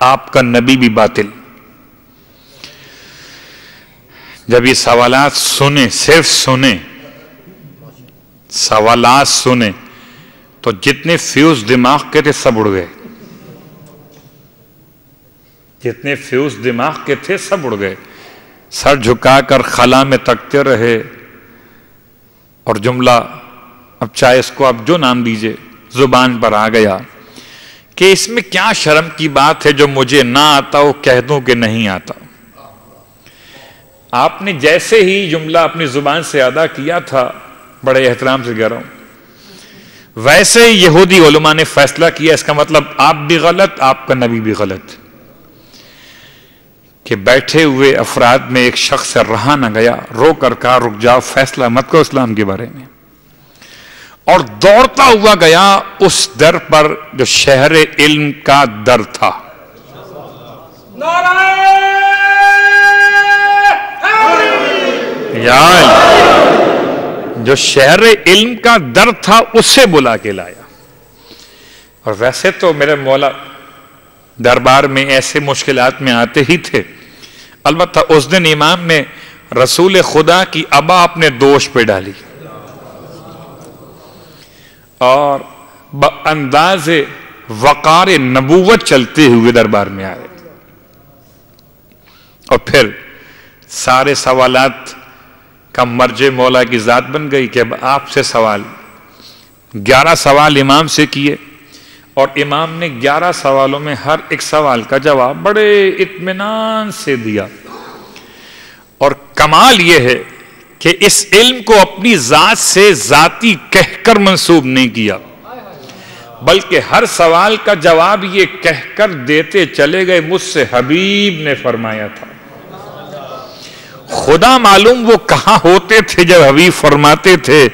آپ کا نبی بھی باطل۔ جب یہ سوالات سنیں، صرف سنیں، سوالات سنیں تو جتنے فیوز دماغ کے تھے سب اڑ گئے، جتنے فیوز دماغ کے تھے سب اڑ گئے۔ سر جھکا کر خلا میں تکتے رہے، اور جملہ اب چاہے اس کو آپ جو نام دیجئے زبان پر آ گیا کہ اس میں کیا شرم کی بات ہے جو مجھے نہ آتا وہ کہہ دوں کہ نہیں آتا. آپ نے جیسے ہی جملہ اپنی زبان سے ادا کیا تھا، بڑے احترام سے کہہ رہا ہوں، ویسے ہی یہودی علماء نے فیصلہ کیا، اس کا مطلب آپ بھی غلط، آپ کا نبی بھی غلط، کہ بیٹھے ہوئے افراد میں ایک شخص سے رہا نہ گیا، رو کر کہا رک جاؤ، فیصلہ مت کرو اسلام کے بارے میں، اور دوڑتا ہوا گیا اس در پر جو شہر علم کا در تھا. جو شہر علم کا در تھا اسے بلا کے لایا. اور ویسے تو میرے مولا دربار میں ایسے مشکلات میں آتے ہی تھے، البتہ اس دن امام نے رسول خدا کی ابا اپنے دوش پہ ڈالی اور انداز وقار نبوت چلتے ہوئے دربار میں آئے، اور پھر سارے سوالات کا مرجع مولا کی ذات بن گئی کہ اب آپ سے سوال. 11 سوال امام سے کیے اور امام نے 11 سوالوں میں ہر ایک سوال کا جواب بڑے اطمینان سے دیا. اور کمال یہ ہے کہ اس علم کو اپنی ذات سے ذاتی کہہ کر منسوب نہیں کیا، بلکہ ہر سوال کا جواب یہ کہہ کر دیتے چلے گئے، مجھ سے حبیب نے فرمایا تھا. خدا معلوم وہ کہاں ہوتے تھے جب حبیب فرماتے تھے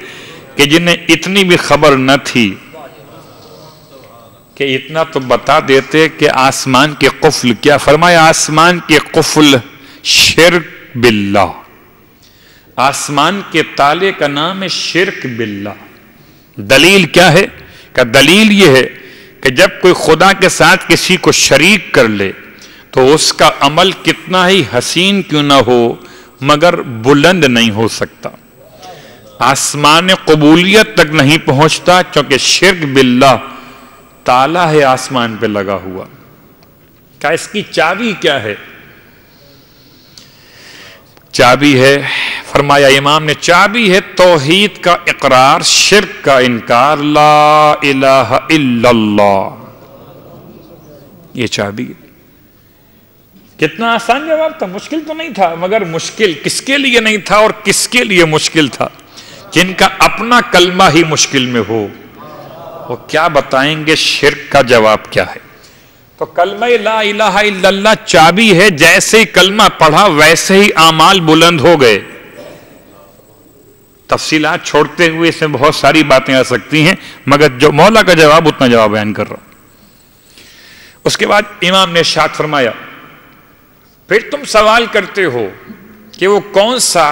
کہ جنہیں اتنی بھی خبر نہ تھی کہ اتنا تو بتا دیتے کہ آسمان کے قفل کیا. فرمایا آسمان کے قفل شرک باللہ، آسمان کے تالے کا نام ہے شرک باللہ. دلیل کیا ہے؟ کہ دلیل یہ ہے کہ جب کوئی خدا کے ساتھ کسی کو شریک کر لے تو اس کا عمل کتنا ہی حسین کیوں نہ ہو مگر بلند نہیں ہو سکتا، آسمان قبولیت تک نہیں پہنچتا، کیونکہ شرک باللہ تالا ہے آسمان پہ لگا ہوا. کیا اس کی چابی کیا ہے؟ چابی ہے، فرمایا امام نے، چابی ہے توحید کا اقرار، شرک کا انکار، لا الہ الا اللہ. یہ چابی ہے. کتنا آسان جواب تھا، مشکل تو نہیں تھا، مگر مشکل کس کے لیے نہیں تھا اور کس کے لیے مشکل تھا؟ جن کا اپنا کلمہ ہی مشکل میں ہو وہ کیا بتائیں گے شرک کا جواب کیا ہے. تو کلمہ لا الہ الا اللہ چابی ہے، جیسے ہی کلمہ پڑھا ویسے ہی اعمال بلند ہو گئے. تفصیلات چھوڑتے ہوئے اس میں بہت ساری باتیں آ سکتی ہیں، مگر جو مولا کا جواب اتنا جواب بیان کر رہا ہوں. اس کے بعد امام نے ارشاد فرمایا پھر تم سوال کرتے ہو کہ وہ کون سا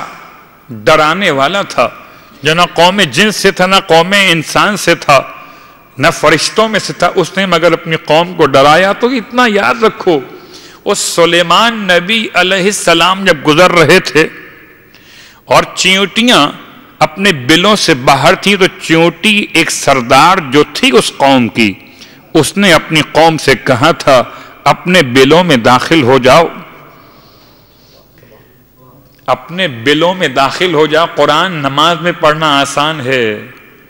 ڈرانے والا تھا جو نہ قوم جن سے تھا نہ قوم انسان سے تھا نہ فرشتوں میں سے تھا، اس نے مگر اپنی قوم کو ڈرایا. تو اتنا یاد رکھو، اس سلیمان نبی علیہ السلام جب گزر رہے تھے اور چیونٹیاں اپنے بلوں سے باہر تھیں، تو چیونٹی ایک سردار جو تھی اس قوم کی، اس نے اپنی قوم سے کہا تھا اپنے بلوں میں داخل ہو جاؤ، اپنے بلوں میں داخل ہو جاؤ. قرآن نماز میں پڑھنا آسان ہے،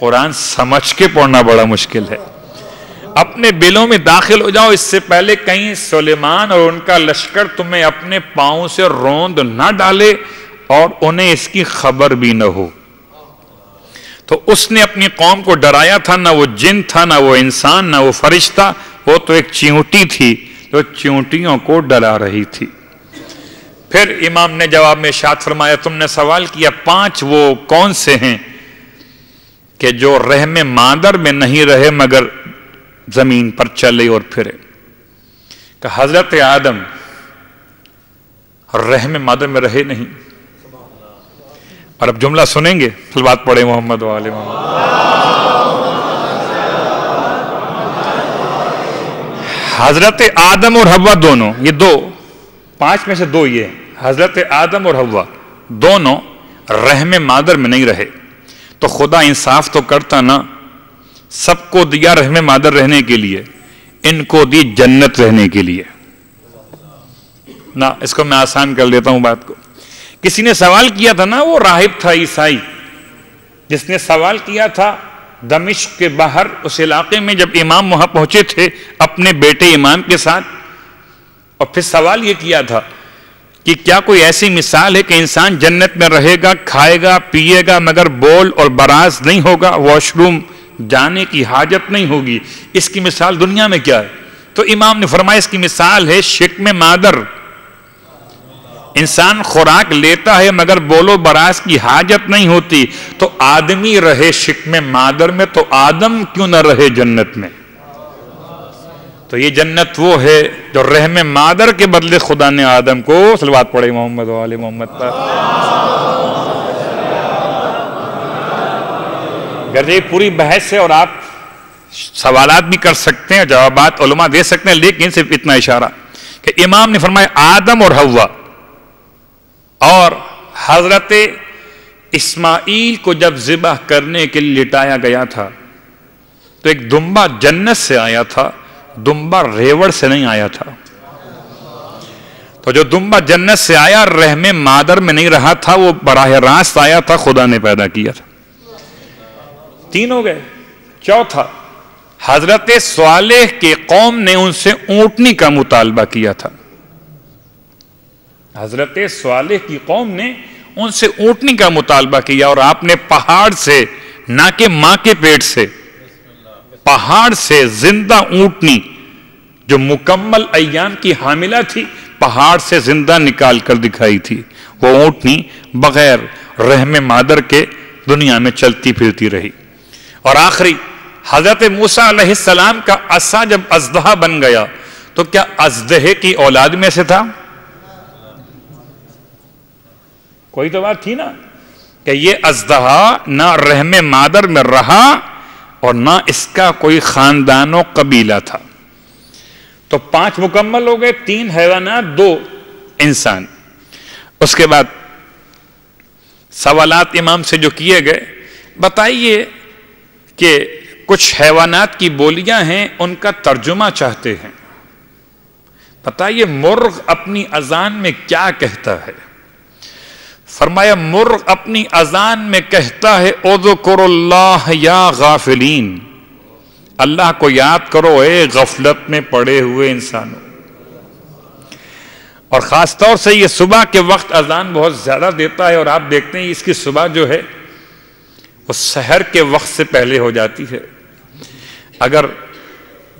قرآن سمجھ کے پڑھنا بڑا مشکل ہے. اپنے بلوں میں داخل ہو جاؤ، اس سے پہلے کہیں سلیمان اور ان کا لشکر تمہیں اپنے پاؤں سے روند نہ ڈالے اور انہیں اس کی خبر بھی نہ ہو. تو اس نے اپنی قوم کو ڈرایا تھا، نہ وہ جن تھا نہ وہ انسان نہ وہ فرشتہ، وہ تو ایک چیونٹی تھی جو چیونٹیوں کو ڈرا رہی تھی. پھر امام نے جواب میں ارشاد فرمایا تم نے سوال کیا 5 وہ کون سے ہیں کہ جو رحم مادر میں نہیں رہے مگر زمین پر چلے اور پھرے. کہ حضرت آدم رحم مادر میں رہے نہیں. اور اب جملہ سنیں گے، صلوات پڑھیں محمد و آل محمد. حضرت آدم اور حوا دونوں، یہ 5 میں سے 2 یہ ہیں، حضرت آدم اور حوا دونوں رحم مادر میں نہیں رہے. تو خدا انصاف تو کرتا نا، سب کو دیا رحم مادر رہنے کے لیے، ان کو دی جنت رہنے کے لیے نا. اس کو میں آسان کر لیتا ہوں بات کو. کسی نے سوال کیا تھا نا، وہ راہب تھا عیسائی، جس نے سوال کیا تھا دمشق کے باہر اس علاقے میں، جب امام وہاں پہنچے تھے اپنے بیٹے امام کے ساتھ، اور پھر سوال یہ کیا تھا کہ کیا کوئی ایسی مثال ہے کہ انسان جنت میں رہے گا، کھائے گا پیے گا، مگر بول اور براز نہیں ہوگا، واش روم جانے کی حاجت نہیں ہوگی، اس کی مثال دنیا میں کیا ہے؟ تو امام نے فرمایا اس کی مثال ہے شکم مادر. انسان خوراک لیتا ہے مگر بولو براز کی حاجت نہیں ہوتی، تو آدمی رہے شکم مادر میں تو آدم کیوں نہ رہے جنت میں؟ تو یہ جنت وہ ہے جو رحم مادر کے بدلے خدا نے آدم کو، صلوات پڑھے محمد و آل محمد پر. اگر یہ پوری بحث ہے اور آپ سوالات بھی کر سکتے ہیں، جوابات علماء دے سکتے ہیں، لیکن صرف اتنا اشارہ کہ امام نے فرمایا آدم اور حوا اور حضرت اسماعیل کو جب ذبح کرنے کے لیے لٹایا گیا تھا تو ایک دمبا جنت سے آیا تھا، دمبا ریوڑ سے نہیں آیا تھا. تو جو دمبا جنت سے آیا رحم مادر میں نہیں رہا تھا، وہ براہ راست آیا تھا، خدا نے پیدا کیا تھا. 3 ہو گئے. چوتھا، حضرت صالح کے قوم نے ان سے اونٹنی کا مطالبہ کیا تھا. حضرت صالح کی قوم نے ان سے اونٹنی کا مطالبہ کیا، اور آپ نے پہاڑ سے، نہ کہ ماں کے پیٹ سے، پہاڑ سے زندہ اونٹنی جو مکمل ایام کی حاملہ تھی، پہاڑ سے زندہ نکال کر دکھائی تھی. وہ اونٹنی بغیر رحم مادر کے دنیا میں چلتی پھرتی رہی. اور آخری، حضرت موسیٰ علیہ السلام کا عصا جب اژدہا بن گیا تو کیا اژدہے کی اولاد میں سے تھا؟ کوئی تو بات تھی نا کہ یہ اژدہا نہ رحم مادر میں رہا اور نہ اس کا کوئی خاندان و قبیلہ تھا. تو 5 مکمل ہو گئے، 3 حیوانات 2 انسان. اس کے بعد سوالات امام سے جو کیے گئے، بتائیے کہ کچھ حیوانات کی بولیاں ہیں، ان کا ترجمہ چاہتے ہیں. بتائیے مرغ اپنی اذان میں کیا کہتا ہے؟ فرمایا مرغ اپنی اذان میں کہتا ہے اذکروا اللہ یا غافلین، اللہ کو یاد کرو اے غفلت میں پڑے ہوئے انسانوں. اور خاص طور سے یہ صبح کے وقت اذان بہت زیادہ دیتا ہے، اور آپ دیکھتے ہیں اس کی صبح جو ہے وہ سحر کے وقت سے پہلے ہو جاتی ہے. اگر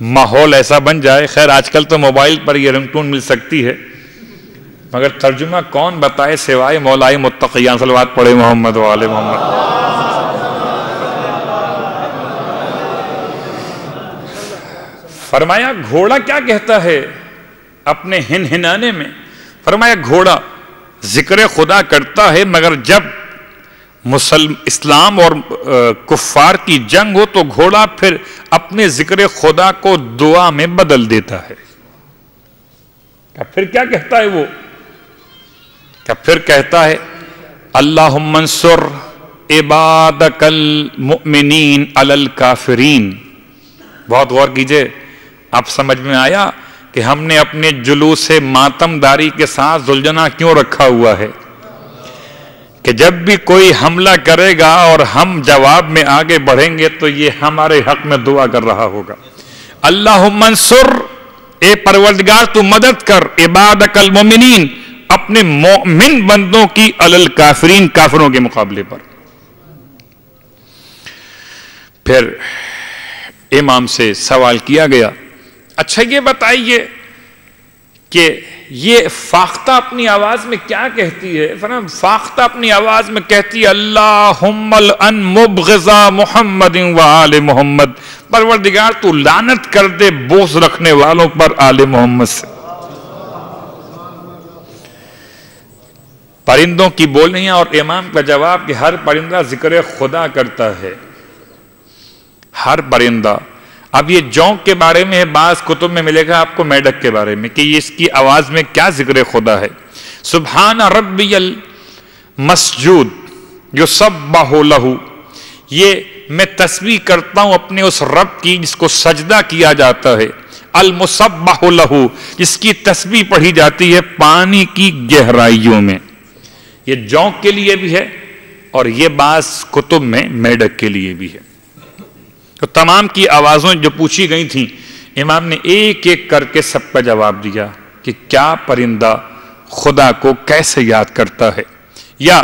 ماحول ایسا بن جائے، خیر آج کل تو موبائل پر یہ رنگ ٹون مل سکتی ہے، مگر ترجمہ کون بتائے سوائے مولائے متقیان، صلوات پڑھے محمد و آل محمد. فرمایا گھوڑا کیا کہتا ہے اپنے ہنہنانے میں؟ فرمایا گھوڑا ذکر خدا کرتا ہے، مگر جب اسلام اور کفار کی جنگ ہو تو گھوڑا پھر اپنے ذکر خدا کو دعا میں بدل دیتا ہے. پھر کیا کہتا ہے وہ؟ پھر کہتا ہے اللہم انصر عبادک المؤمنین علی الکافرین. بہت غور کیجئے، آپ سمجھ میں آیا کہ ہم نے اپنے جلوس ماتم داری کے ساتھ ذوالجناح کیوں رکھا ہوا ہے؟ کہ جب بھی کوئی حملہ کرے گا اور ہم جواب میں آگے بڑھیں گے تو یہ ہمارے حق میں دعا کر رہا ہوگا. اللہم انصر، اے پروردگار تو مدد کر، عبادک المؤمنین، اپنے مومن بندوں کی علی الکافرین، کافروں کے مقابلے پر. پھر امام سے سوال کیا گیا، اچھا یہ بتائیے کہ یہ فاختہ اپنی آواز میں کیا کہتی ہے؟ فرمایا فاختہ اپنی آواز میں کہتی ہے اللہم الان مبغضا محمد و آل محمد، پروردگار تو لعنت کر دے بغض رکھنے والوں پر آل محمد سے. پرندوں کی بولیاں اور امام کا جواب کہ ہر پرندہ ذکر خدا کرتا ہے، ہر پرندہ. اب یہ جونک کے بارے میں ہے، بعض کتب میں ملے گا آپ کو میڈک کے بارے میں کہ یہ اس کی آواز میں کیا ذکر خدا ہے. سبحان ربی المسجود یسبح لہ، یہ میں تسبیح کرتا ہوں اپنے اس رب کی جس کو سجدہ کیا جاتا ہے، المسبح لہ، جس کی تسبیح پڑھی جاتی ہے پانی کی گہرائیوں میں. یہ جونک کے لیے بھی ہے اور یہ بعض کتب میں میڈک کے لیے بھی ہے۔ تو تمام کی آوازوں جو پوچھی گئی تھیں، امام نے ایک ایک کر کے سب کا جواب دیا کہ کیا پرندہ خدا کو کیسے یاد کرتا ہے، یا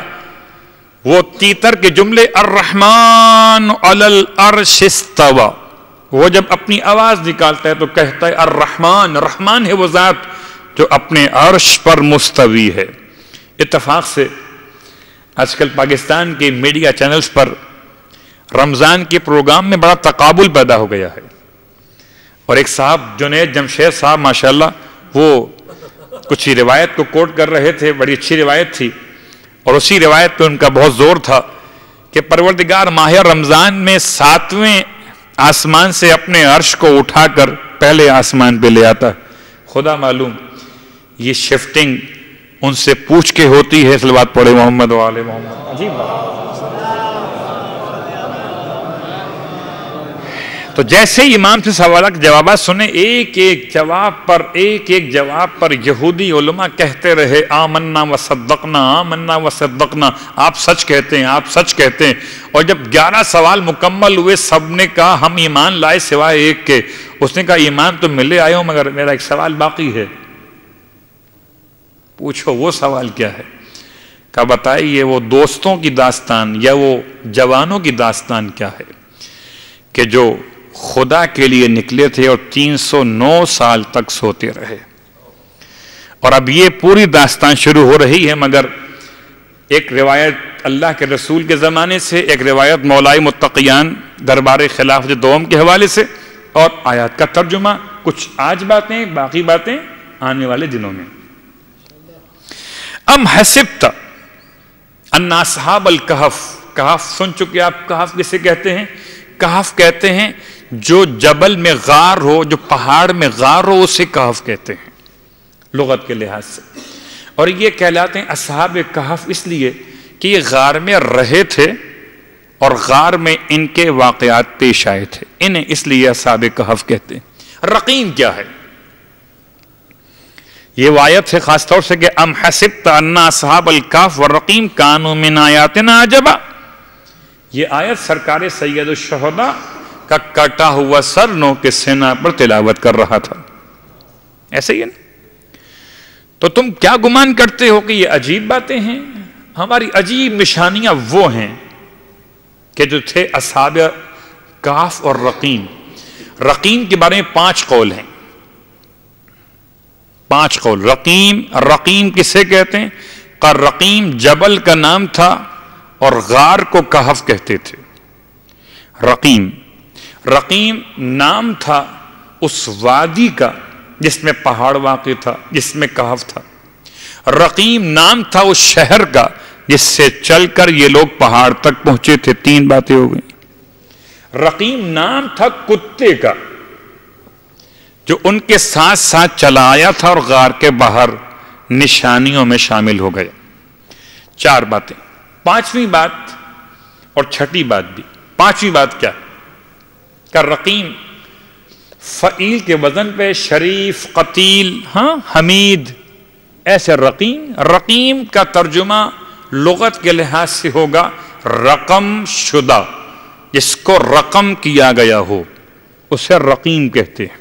وہ تیتر کے جملے الرحمن علی العرش استوى، وہ جب اپنی آواز نکالتا ہے تو کہتا ہے الرحمن، رحمان ہے وہ ذات جو اپنے عرش پر مستوی ہے۔ اتفاق سے آج کل پاکستان کے میڈیا چینلز پر رمضان کے پروگرام میں بڑا تقابل پیدا ہو گیا ہے، اور ایک صاحب جنید جمشید صاحب ماشاءاللہ وہ کچھ ہی روایت کو کوٹ کر رہے تھے، بڑی اچھی روایت تھی، اور اسی روایت پہ ان کا بہت زور تھا کہ پروردگار ماہ رمضان میں 7ویں آسمان سے اپنے عرش کو اٹھا کر پہلے آسمان پہ لے آتا ہے۔ خدا معلوم یہ شفٹنگ ان سے پوچھ کے ہوتی ہے۔ صلوات پڑھے محمد و آل محمد۔ عجیب بات۔ تو جیسے ہی امام سے سوالات کے جوابات سنے، ایک ایک جواب پر یہودی علماء کہتے رہے آمنا وصدقنا، آمنا وصدقنا، آپ سچ کہتے ہیں، آپ سچ کہتے ہیں۔ اور جب 11 سوال مکمل ہوئے، سب نے کہا ہم ایمان لائے سوائے ایک کے۔ اس نے کہا ایمان تو ملے آئے ہوں، مگر میرا ایک سوال باقی ہے۔ پوچھو وہ سوال کیا ہے؟ کہا بتائیے وہ دوستوں کی داستان یا وہ جوانوں کی داستان کیا ہے کہ جو خدا کے لیے نکلے تھے اور 309 سال تک سوتے رہے۔ اور اب یہ پوری داستان شروع ہو رہی ہے، مگر ایک روایت اللہ کے رسول کے زمانے سے، ایک روایت مولائی متقیان دربار خلافت دوم کے حوالے سے، اور آیات کا ترجمہ، کچھ آج باتیں، باقی باتیں آنے والے دنوں میں۔ ام حسبت ان اصحاب الکہف، کہف سن چکے آپ؟ کہف کسے کہتے ہیں؟ کہف کہتے ہیں جو جبل میں غار ہو، جو پہاڑ میں غار ہو، اسے کہف کہتے ہیں لغت کے لحاظ سے۔ اور یہ کہلاتے ہیں اصحاب کہف اس لیے کہ یہ غار میں رہے تھے اور غار میں ان کے واقعات پیش آئے تھے، انہیں اس لیے اصحاب کہف کہتے ہیں۔ رقیم کیا ہے؟ یہ آیت ہے خاص طور سے کہ ام حسبت ان اصحاب الکہف والرقیم کانوا من آیاتنا عجبا۔ یہ آیت سرکار سید الشہداء کا کٹا ہوا سر نو کے سینہ پر تلاوت کر رہا تھا۔ ایسے ہی ہے نا؟ تو تم کیا گمان کرتے ہو کہ یہ عجیب باتیں ہیں؟ ہماری عجیب نشانیاں وہ ہیں کہ جو تھے اصحاب کہف اور رقیم۔ رقیم کے بارے میں 5 قول ہیں، 5 قول۔ رقیم کسے کہتے ہیں؟ کہ رقیم جبل کا نام تھا اور غار کو کہف کہتے تھے۔ رقیم نام تھا اس وادی کا جس میں پہاڑ واقع تھا، جس میں کہف تھا۔ رقیم نام تھا اس شہر کا جس سے چل کر یہ لوگ پہاڑ تک پہنچے تھے۔ 3 باتیں ہو گئیں۔ رقیم نام تھا کتے کا جو ان کے ساتھ ساتھ چلا آیا تھا اور غار کے باہر نشانیوں میں شامل ہو گیا۔ 4 باتیں۔ 5ویں بات اور 6ٹھی بات بھی۔ 5ویں بات کیا کہ رقیم فعیل کے وزن پہ شریف، قتیل، حمید، ایسے رقیم کا ترجمہ لغت کے لحاظ سے ہوگا رقم شدہ، جس کو رقم کیا گیا ہو اسے رقیم کہتے ہیں۔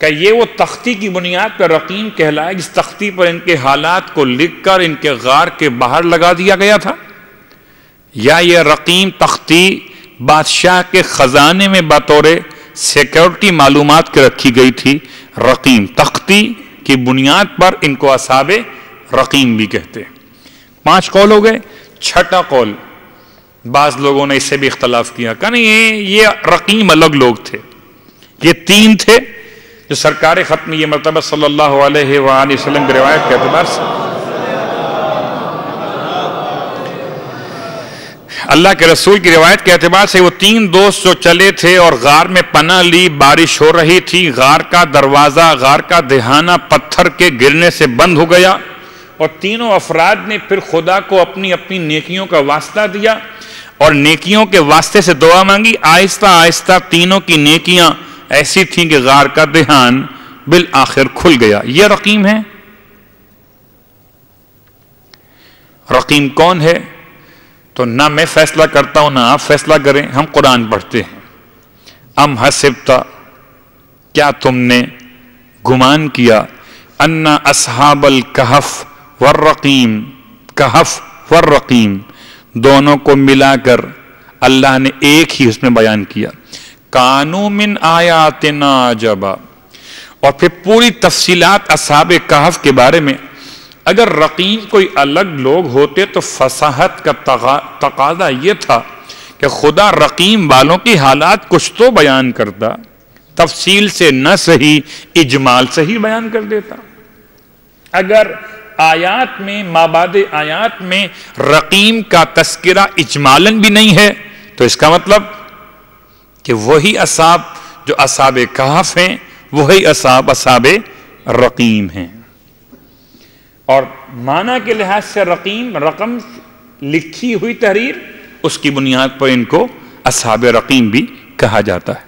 کہ یہ وہ تختی کی بنیاد پر رقیم کہلائے جس تختی پر ان کے حالات کو لکھ کر ان کے غار کے باہر لگا دیا گیا تھا، یا یہ رقیم تختی بادشاہ کے خزانے میں بطور سیکیورٹی معلومات کے رکھی گئی تھی۔ رقیم تختی کی بنیاد پر ان کو اصحاب رقیم بھی کہتے ہیں۔ 5 قول ہو گئے۔ 6ٹھا قول، بعض لوگوں نے اس سے بھی اختلاف کیا کہ نہیں یہ رقیم الگ لوگ تھے، یہ 3 تھے جو سرکار ختم یہ مرتبہ صلی اللہ علیہ وآلہ وسلم کی روایت کے اعتبار سے اللہ کے رسول کی روایت کے اعتبار سے وہ 3 دوست جو چلے تھے اور غار میں پناہ لی، بارش ہو رہی تھی، غار کا دروازہ، غار کا دہانہ پتھر کے گرنے سے بند ہو گیا، اور تینوں افراد نے پھر خدا کو اپنی اپنی نیکیوں کا واسطہ دیا اور نیکیوں کے واسطے سے دعا مانگی۔ آہستہ آہستہ تینوں کی نیکیاں ایسی تھیں کہ غار کا دہان بالآخر کھل گیا۔ یہ رقیم ہے۔ رقیم کون ہے؟ تو نہ میں فیصلہ کرتا ہوں نہ آپ فیصلہ کریں، ہم قرآن پڑھتے ہیں۔ ام حسبت، کیا تم نے گمان کیا، ان اصحاب الکہف والرقیم، کہف والرقیم دونوں کو ملا کر اللہ نے ایک ہی اس میں بیان کیا، کانوا من آیاتنا عجبا، اور پھر پوری تفصیلات اصحاب کہف کے بارے میں۔ اگر رقیم کوئی الگ لوگ ہوتے تو فصاحت کا تقاضا یہ تھا کہ خدا رقیم والوں کی حالات کچھ تو بیان کرتا، تفصیل سے نہ صحیح اجمال سے ہی بیان کر دیتا۔ اگر آیات میں، مابعد آیات میں رقیم کا تذکرہ اجمالاً بھی نہیں ہے تو اس کا مطلب کہ وہی اصحاب جو اصحاب کہف ہیں وہی اصحاب رقیم ہیں۔ اور معنی کے لحاظ سے رقیم، رقم لکھی ہوئی تحریر، اس کی بنیاد پر ان کو اصحاب رقیم بھی کہا جاتا ہے۔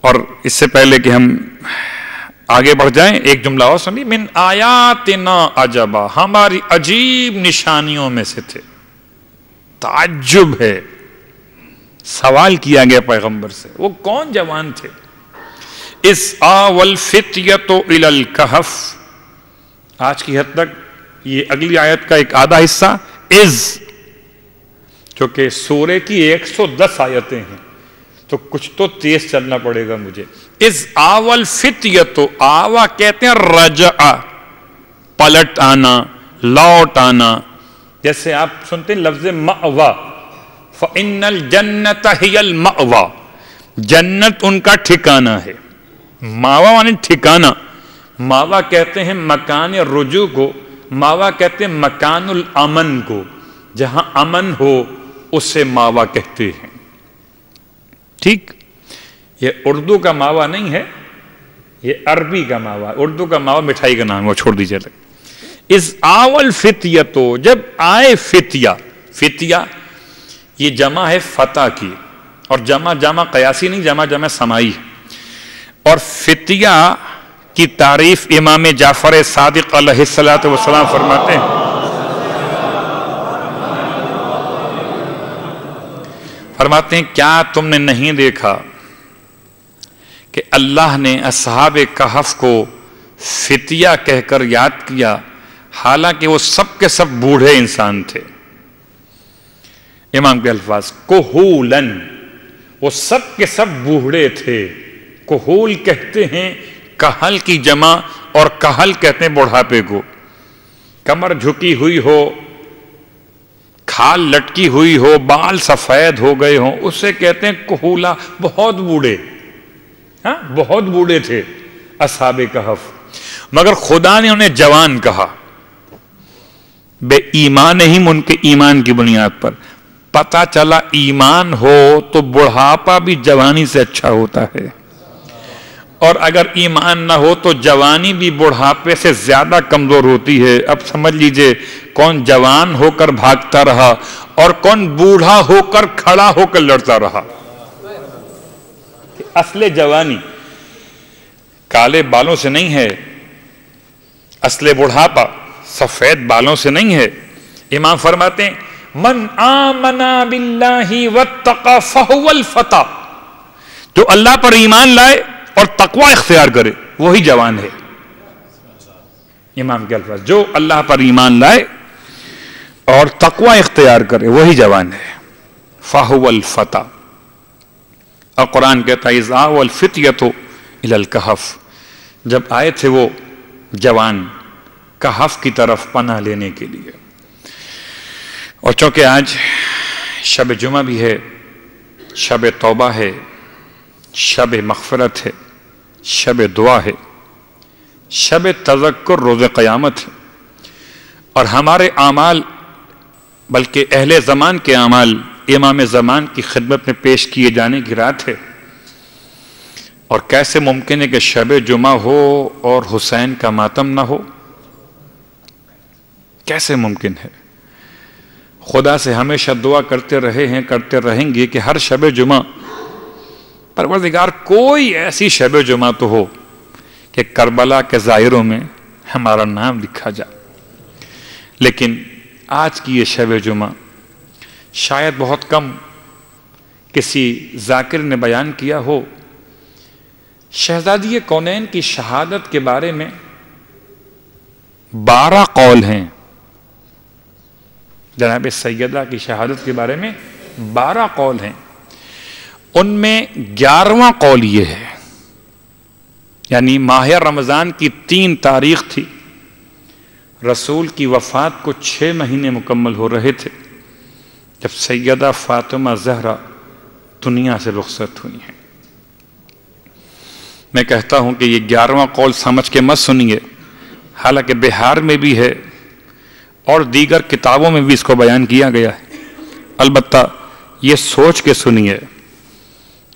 اور اس سے پہلے کہ ہم آگے بڑھ جائیں ایک جملہ اور سنی، من آیاتنا عجبا، ہماری عجیب نشانیوں میں سے تھے۔ تعجب ہے، سوال کیا گیا پیغمبر سے، وہ کون جوان تھے؟ اذ آوى الفتية الى الكهف، آج کی حد تک یہ اگلی آیت کا ایک آدھا حصہ اذ، چونکہ سورے کی 110 آیتیں ہیں تو کچھ تو تیز چلنا پڑے گا مجھے۔ اذ آوى الفتية، آوا کہتے ہیں رجع، پلٹ آنا، لوٹ آنا، جیسے آپ سنتے ہیں لفظ مأوا، فإن الجنة هي المأوا، جنت ان کا ٹھکانہ ہے۔ ماوا یعنی ٹھکانہ، ماوا کہتے ہیں مکان رجوع کو، ماوا کہتے ہیں مکان الامن کو، جہاں امن ہو اسے ماوا کہتے ہیں۔ ٹھیک، یہ اردو کا ماوا نہیں ہے، یہ عربی کا ماوا، اردو کا ماوا مٹھائی کا نام ہے، وہ چھوڑ دیجیے لگ۔ اذ آوى الفتية، جب آئے فتیہ، فتیہ یہ جمع ہے فتح کی، اور جمع قیاسی نہیں، جمع سمائی ہے۔ اور فتیہ کی تعریف امام جعفر صادق علیہ السلام فرماتے ہیں، کیا تم نے نہیں دیکھا کہ اللہ نے اصحاب کہف کو فتیہ کہہ کر یاد کیا، حالانکہ وہ سب کے سب بوڑھے انسان تھے۔ امام کے الفاظ کہولن، وہ سب کے سب بوڑھے تھے۔ کہول کہتے ہیں کہل کی جمع، اور کہل کہتے ہیں بڑھاپے کو۔ کمر جھکی ہوئی ہو، کھال لٹکی ہوئی ہو، بال سفید ہو گئے ہوں، اسے کہتے ہیں کہولا، بہت بوڑھے، ہاں بہت بوڑھے تھے اصحاب کہف، مگر خدا نے انہیں جوان کہا، بے ایمان ہی ان کے ایمان کی بنیاد پر۔ پتہ چلا ایمان ہو تو بڑھاپا بھی جوانی سے اچھا ہوتا ہے، اور اگر ایمان نہ ہو تو جوانی بھی بڑھاپے سے زیادہ کمزور ہوتی ہے۔ اب سمجھ لیجئے کون جوان ہو کر بھاگتا رہا اور کون بوڑھا ہو کر کھڑا ہو کر لڑتا رہا۔ اصل جوانی کالے بالوں سے نہیں ہے، اصل بڑھاپا سفید بالوں سے نہیں ہے۔ امام فرماتے ہیں من آمنا باللہ واتقى فہو الفتى، جو اللہ پر ایمان لائے اور تقوی اختیار کرے وہی جوان ہے۔ امام کے الفاظ، جو اللہ پر ایمان لائے اور تقوی اختیار کرے وہی جوان ہے، فہو الفتى۔ اور قرآن کہتا ہے اذ آوى الفتية الى الكهف، جب آئے تھے وہ جوان کہف کی طرف پناہ لینے کے لیے۔ اور چونکہ آج شب جمعہ بھی ہے، شب توبہ ہے، شب مغفرت ہے، شب دعا ہے، شب تذکر روز قیامت ہے، اور ہمارے اعمال بلکہ اہل زمان کے اعمال امام زمان کی خدمت میں پیش کیے جانے کی رات ہے۔ اور کیسے ممکن ہے کہ شب جمعہ ہو اور حسین کا ماتم نہ ہو؟ کیسے ممکن ہے؟ خدا سے ہمیشہ دعا کرتے رہے ہیں، کرتے رہیں گے کہ ہر شب جمعہ پروردگار کوئی ایسی شب جمعہ تو ہو کہ کربلا کے ظاہروں میں ہمارا نام لکھا جائے۔ لیکن آج کی یہ شب جمعہ شاید بہت کم کسی ذاکر نے بیان کیا ہو۔ شہزادی کونین کی شہادت کے بارے میں 12 قول ہیں۔ جناب سیدہ کی شہادت کے بارے میں 12 قول ہیں، ان میں 11واں قول یہ ہے، یعنی ماہ رمضان کی 3 تاریخ تھی، رسول کی وفات کو 6 مہینے مکمل ہو رہے تھے جب سیدہ فاطمہ زہرا دنیا سے رخصت ہوئی ہیں۔ میں کہتا ہوں کہ یہ 11واں قول سمجھ کے مت سنیے، حالانکہ بہار میں بھی ہے اور دیگر کتابوں میں بھی اس کو بیان کیا گیا ہے، البتہ یہ سوچ کے سنیے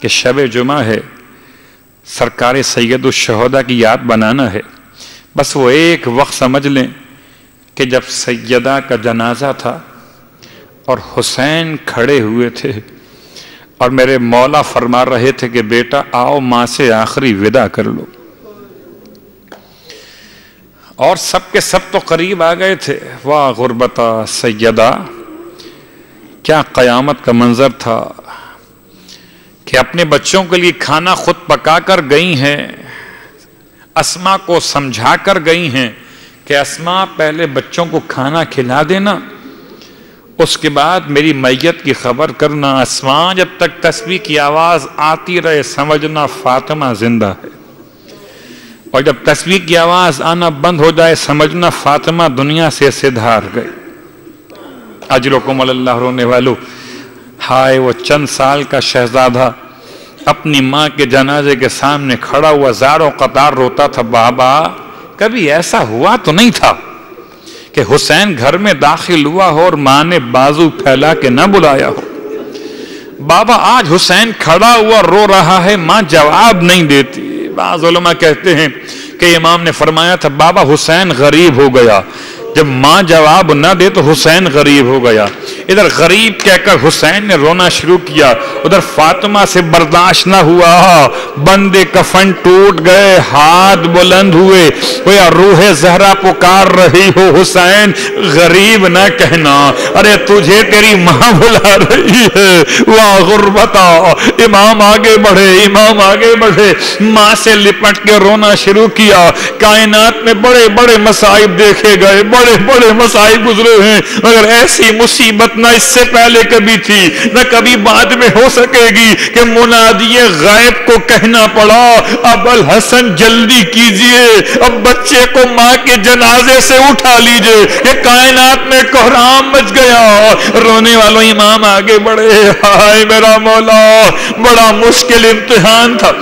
کہ شب جمعہ ہے، سرکار سید الشہداء کی یاد بنانا ہے۔ بس وہ ایک وقت سمجھ لیں کہ جب سیدہ کا جنازہ تھا اور حسین کھڑے ہوئے تھے اور میرے مولا فرما رہے تھے کہ بیٹا آؤ ماں سے آخری وداع کر لو، اور سب کے سب تو قریب آ گئے تھے۔ واہ غربتا سیدہ، کیا قیامت کا منظر تھا کہ اپنے بچوں کے لیے کھانا خود پکا کر گئی ہیں، اسما کو سمجھا کر گئی ہیں کہ اسما پہلے بچوں کو کھانا کھلا دینا، اس کے بعد میری میت کی خبر کرنا۔ اسما جب تک تسبیح کی آواز آتی رہے سمجھنا فاطمہ زندہ ہے، اور جب تسبیح کی آواز آنا بند ہو جائے سمجھنا فاطمہ دنیا سے سدھار گئی۔ اجرکم اللہ رونے والو، ہائے وہ چند سال کا شہزادہ اپنی ماں کے جنازے کے سامنے کھڑا ہوا زاروں قطار روتا تھا، بابا کبھی ایسا ہوا تو نہیں تھا کہ حسین گھر میں داخل ہوا ہو اور ماں نے بازو پھیلا کے نہ بلایا ہو؟ بابا آج حسین کھڑا ہوا رو رہا ہے، ماں جواب نہیں دیتی۔ بعض علماء کہتے ہیں کہ امام نے فرمایا تھا بابا حسین غریب ہو گیا، جب ماں جواب نہ دے تو حسین غریب ہو گیا۔ ادھر غریب کہہ کر حسین نے رونا شروع کیا، ادھر فاطمہ سے برداشت نہ ہوا، بندے کفن ٹوٹ گئے، ہاتھ بلند ہوئے، یا روح زہرا پکار رہی ہو حسین غریب نہ کہنا، ارے تجھے تیری ماں بلا رہی ہے۔ واہ غربتا، امام آگے بڑھے، امام آگے بڑھے، ماں سے لپٹ کے رونا شروع کیا۔ کائنات میں بڑے بڑے مصائب دیکھے گئے، بڑے بڑے مصائب گزرے ہیں، مگر ایسی مصیبت نہ اس سے پہلے کبھی تھی نہ کبھی بعد میں ہو سکے گی کہ منادی غائب کو کہنا پڑا اب الحسن جلدی کیجئے، اب بچے کو ماں کے جنازے سے اٹھا لیجئے، کہ کائنات میں کوہرام مچ گیا۔ رونے والوں امام آگے بڑھے، ہائے میرا مولا بڑا مشکل امتحان تھا،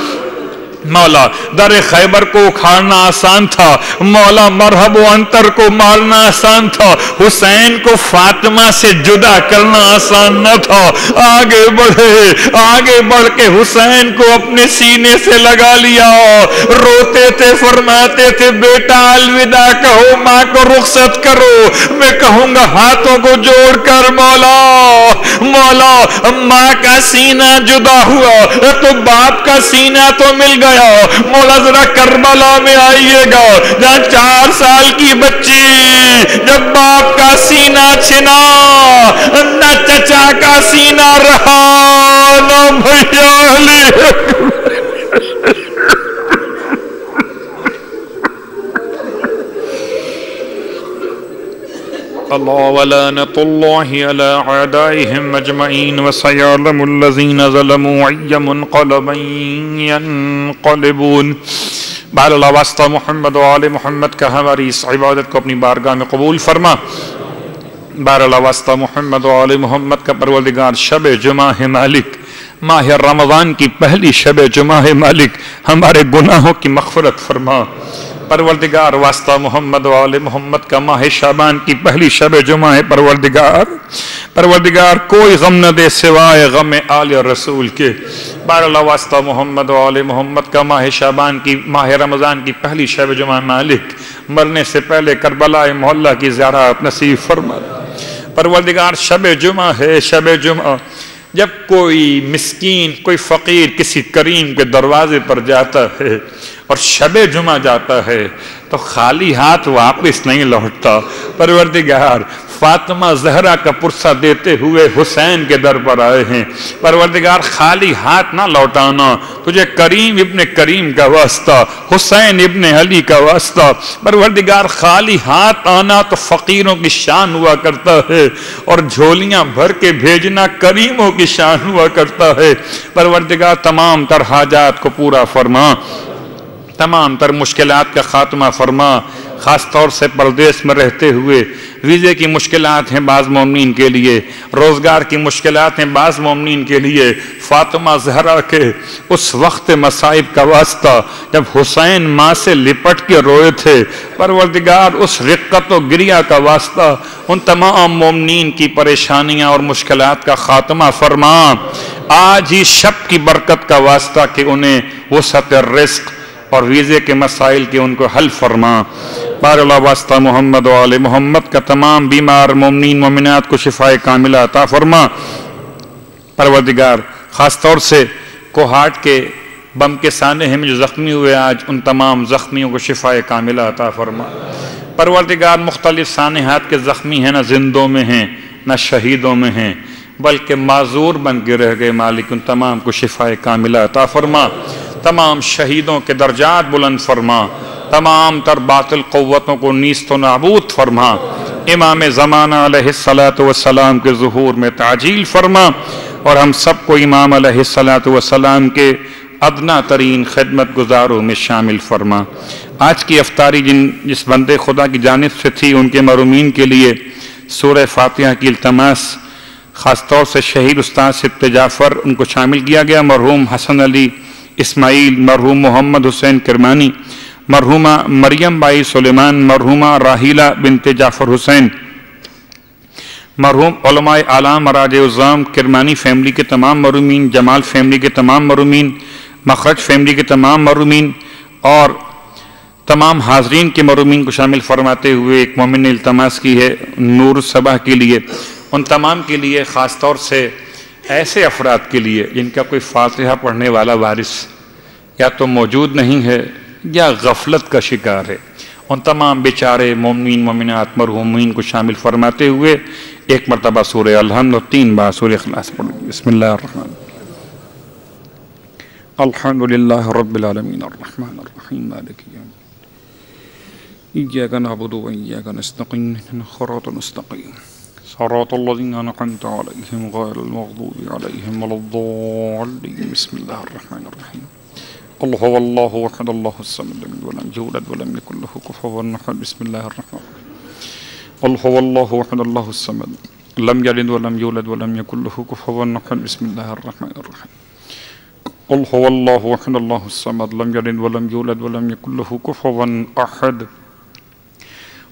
مولا در خیبر کو اکھاڑنا آسان تھا، مولا مرحب و انتر کو مارنا آسان تھا، حسین کو فاطمہ سے جدا کرنا آسان نہ تھا۔ آگے بڑھے، آگے بڑھ کے حسین کو اپنے سینے سے لگا لیا، روتے تھے، فرماتے تھے بیٹا الوداع کہو، ماں کو رخصت کرو۔ میں کہوں گا ہاتھوں کو جوڑ کر مولا مولا، ماں کا سینہ جدا ہوا تو باپ کا سینہ تو مل گیا۔ مولا ذرا کربلا میں آئیے گا جہاں 4 سال کی بچی جب باپ کا سینہ چھنا، نہ چچا کا سینہ رہا نہ بھیا علی۔ اللہ ولعنۃ اللہ علی اعدائهم اجمعین وسیعلم الذین ظلموا ای منقلب ینقلبون۔ بہر اللہ واسطہ محمد و آل محمد کا ہماری اس عبادت کو اپنی بارگاہ میں قبول فرما۔ بہر اللہ واسطہ محمد و آل محمد کا پروردگار شب جمعہ ہے مالک، ماہ رمضان کی پہلی شب جمعہ ہے مالک، ہمارے گناہوں کی مغفرت فرما۔ پروردگار واسطہ محمد و آل محمد کا ماہ شعبان کی پہلی شب جمعہ ہے پروردگار کوئی غم نہ دے سوائے غم آل رسول کے۔ بہر اللہ واسطہ محمد و آل محمد کا ماہ شعبان کی ماہ رمضان کی پہلی شب جمعہ مالک، مرنے سے پہلے کربلا محلہ کی زیارت نصیب فرما۔ پروردگار شب جمعہ ہے، شب جمعہ جب کوئی مسکین، کوئی فقیر کسی کریم کے دروازے پر جاتا ہے اور شب جمعہ جاتا ہے تو تو خالی ہاتھ واپس نہیں لوٹتا۔ پروردگار فاطمہ زہرا کا پرسہ دیتے ہوئے حسین کے در پر آئے ہیں، پروردگار خالی ہاتھ نہ لوٹانا، تجھے کریم ابن کریم کا واسطہ، حسین ابن علی کا واسطہ، پروردگار خالی ہاتھ آنا تو فقیروں کی شان ہوا کرتا ہے، اور جھولیاں بھر کے بھیجنا کریموں کی شان ہوا کرتا ہے۔ پروردگار تمام تر حاجات کو پورا فرما، تمام تر مشکلات کا خاتمہ فرما، خاص طور سے پردیس میں رہتے ہوئے ویزے کی مشکلات ہیں بعض مومنین کے لیے، روزگار کی مشکلات ہیں بعض مومنین کے لیے، فاطمہ زہرا کے اس وقت مصائب کا واسطہ جب حسین ماں سے لپٹ کے روئے تھے، پروردگار اس رقت و گریہ کا واسطہ ان تمام مومنین کی پریشانیاں اور مشکلات کا خاتمہ فرما، آج ہی شب کی برکت کا واسطہ کہ انہیں وسعت رزق اور ویزے کے مسائل کے ان کو حل فرما۔ بار اللہ واسطہ محمد و آل محمد کا تمام بیمار مومنین مومنات کو شفاء کاملہ عطا فرما۔ پروردگار خاص طور سے کوہاٹ کے بم کے سانحے میں جو زخمی ہوئے آج ان تمام زخمیوں کو شفاء کاملہ عطا فرما۔ پروردگار مختلف سانحات کے زخمی ہیں، نہ زندوں میں ہیں نہ شہیدوں میں ہیں، بلکہ معذور بن کے رہ گئے، مالک ان تمام کو شفاء کاملہ عطا فرما، تمام شہیدوں کے درجات بلند فرما، تمام تر باطل قوتوں کو نیست و نابود فرما، امام زمانہ علیہ السلام کے ظہور میں تعجیل فرما، اور ہم سب کو امام علیہ السلام کے ادنا ترین خدمت گزاروں میں شامل فرما۔ آج کی افطاری جس بندے خدا کی جانب سے تھی ان کے مرحومین کے لیے سورہ فاتحہ کی التماس، خاص طور سے شہید استاد صدق جعفر ان کو شامل کیا گیا، مرحوم حسن علی اسماعیل، مرحوم محمد حسین کرمانی، مرحومہ مریم بائی سلیمان، مرحومہ راحیلہ بنت جعفر حسین، مرحوم علماء اعلام مراج عظام کرمانی فیملی کے تمام مرحومین، جمال فیملی کے تمام مرحومین، مخرج فیملی کے تمام مرحومین، اور تمام حاضرین کے مرحومین کو شامل فرماتے ہوئے ایک مومن نے التماس کی ہے نور صبح کے لیے، ان تمام کے لیے، خاص طور سے ایسے افراد کے لیے جن کا کوئی فاتحہ پڑھنے والا وارث یا تو موجود نہیں ہے یا غفلت کا شکار ہے، ان تمام بیچارے مومنین مومنات مرحومین کو شامل فرماتے ہوئے ایک مرتبہ سورہ الحمد اور 3 بار سورہ اخلاص پڑھیں۔ بسم اللہ الرحمن الحمدللہ رب العالمین الرحمن الرحیم مالک یوم الدین ایاک نعبد و ایاک نستعین اهدنا الصراط المستقیم صراط الذین انعمت علیہم غیر المغضوب علیہم ولا الضالین۔ بسم اللہ الرحمن الرحیم قل هو اللہ احد اللہ الصمد لم یلد ولم یولد ولم یکن له کفوا احد۔ بسم اللہ الرحمن الرحیم قل هو اللہ احد اللہ الصمد لم یلد ولم یولد ولم یکن له کفوا احد۔ بسم اللہ الرحمن الرحیم قل هو اللہ احد اللہ الصمد لم یلد ولم یولد ولم یکن له کفوا احد۔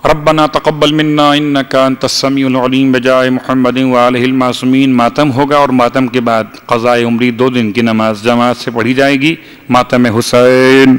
ربنا تقبل منا انك انت السمیع العلیم بجائے محمد وآلہ المعصومین۔ ماتم ہوگا اور ماتم کے بعد قضاء عمری 2 دن کی نماز جماعت سے پڑھی جائے گی، ماتم حسین۔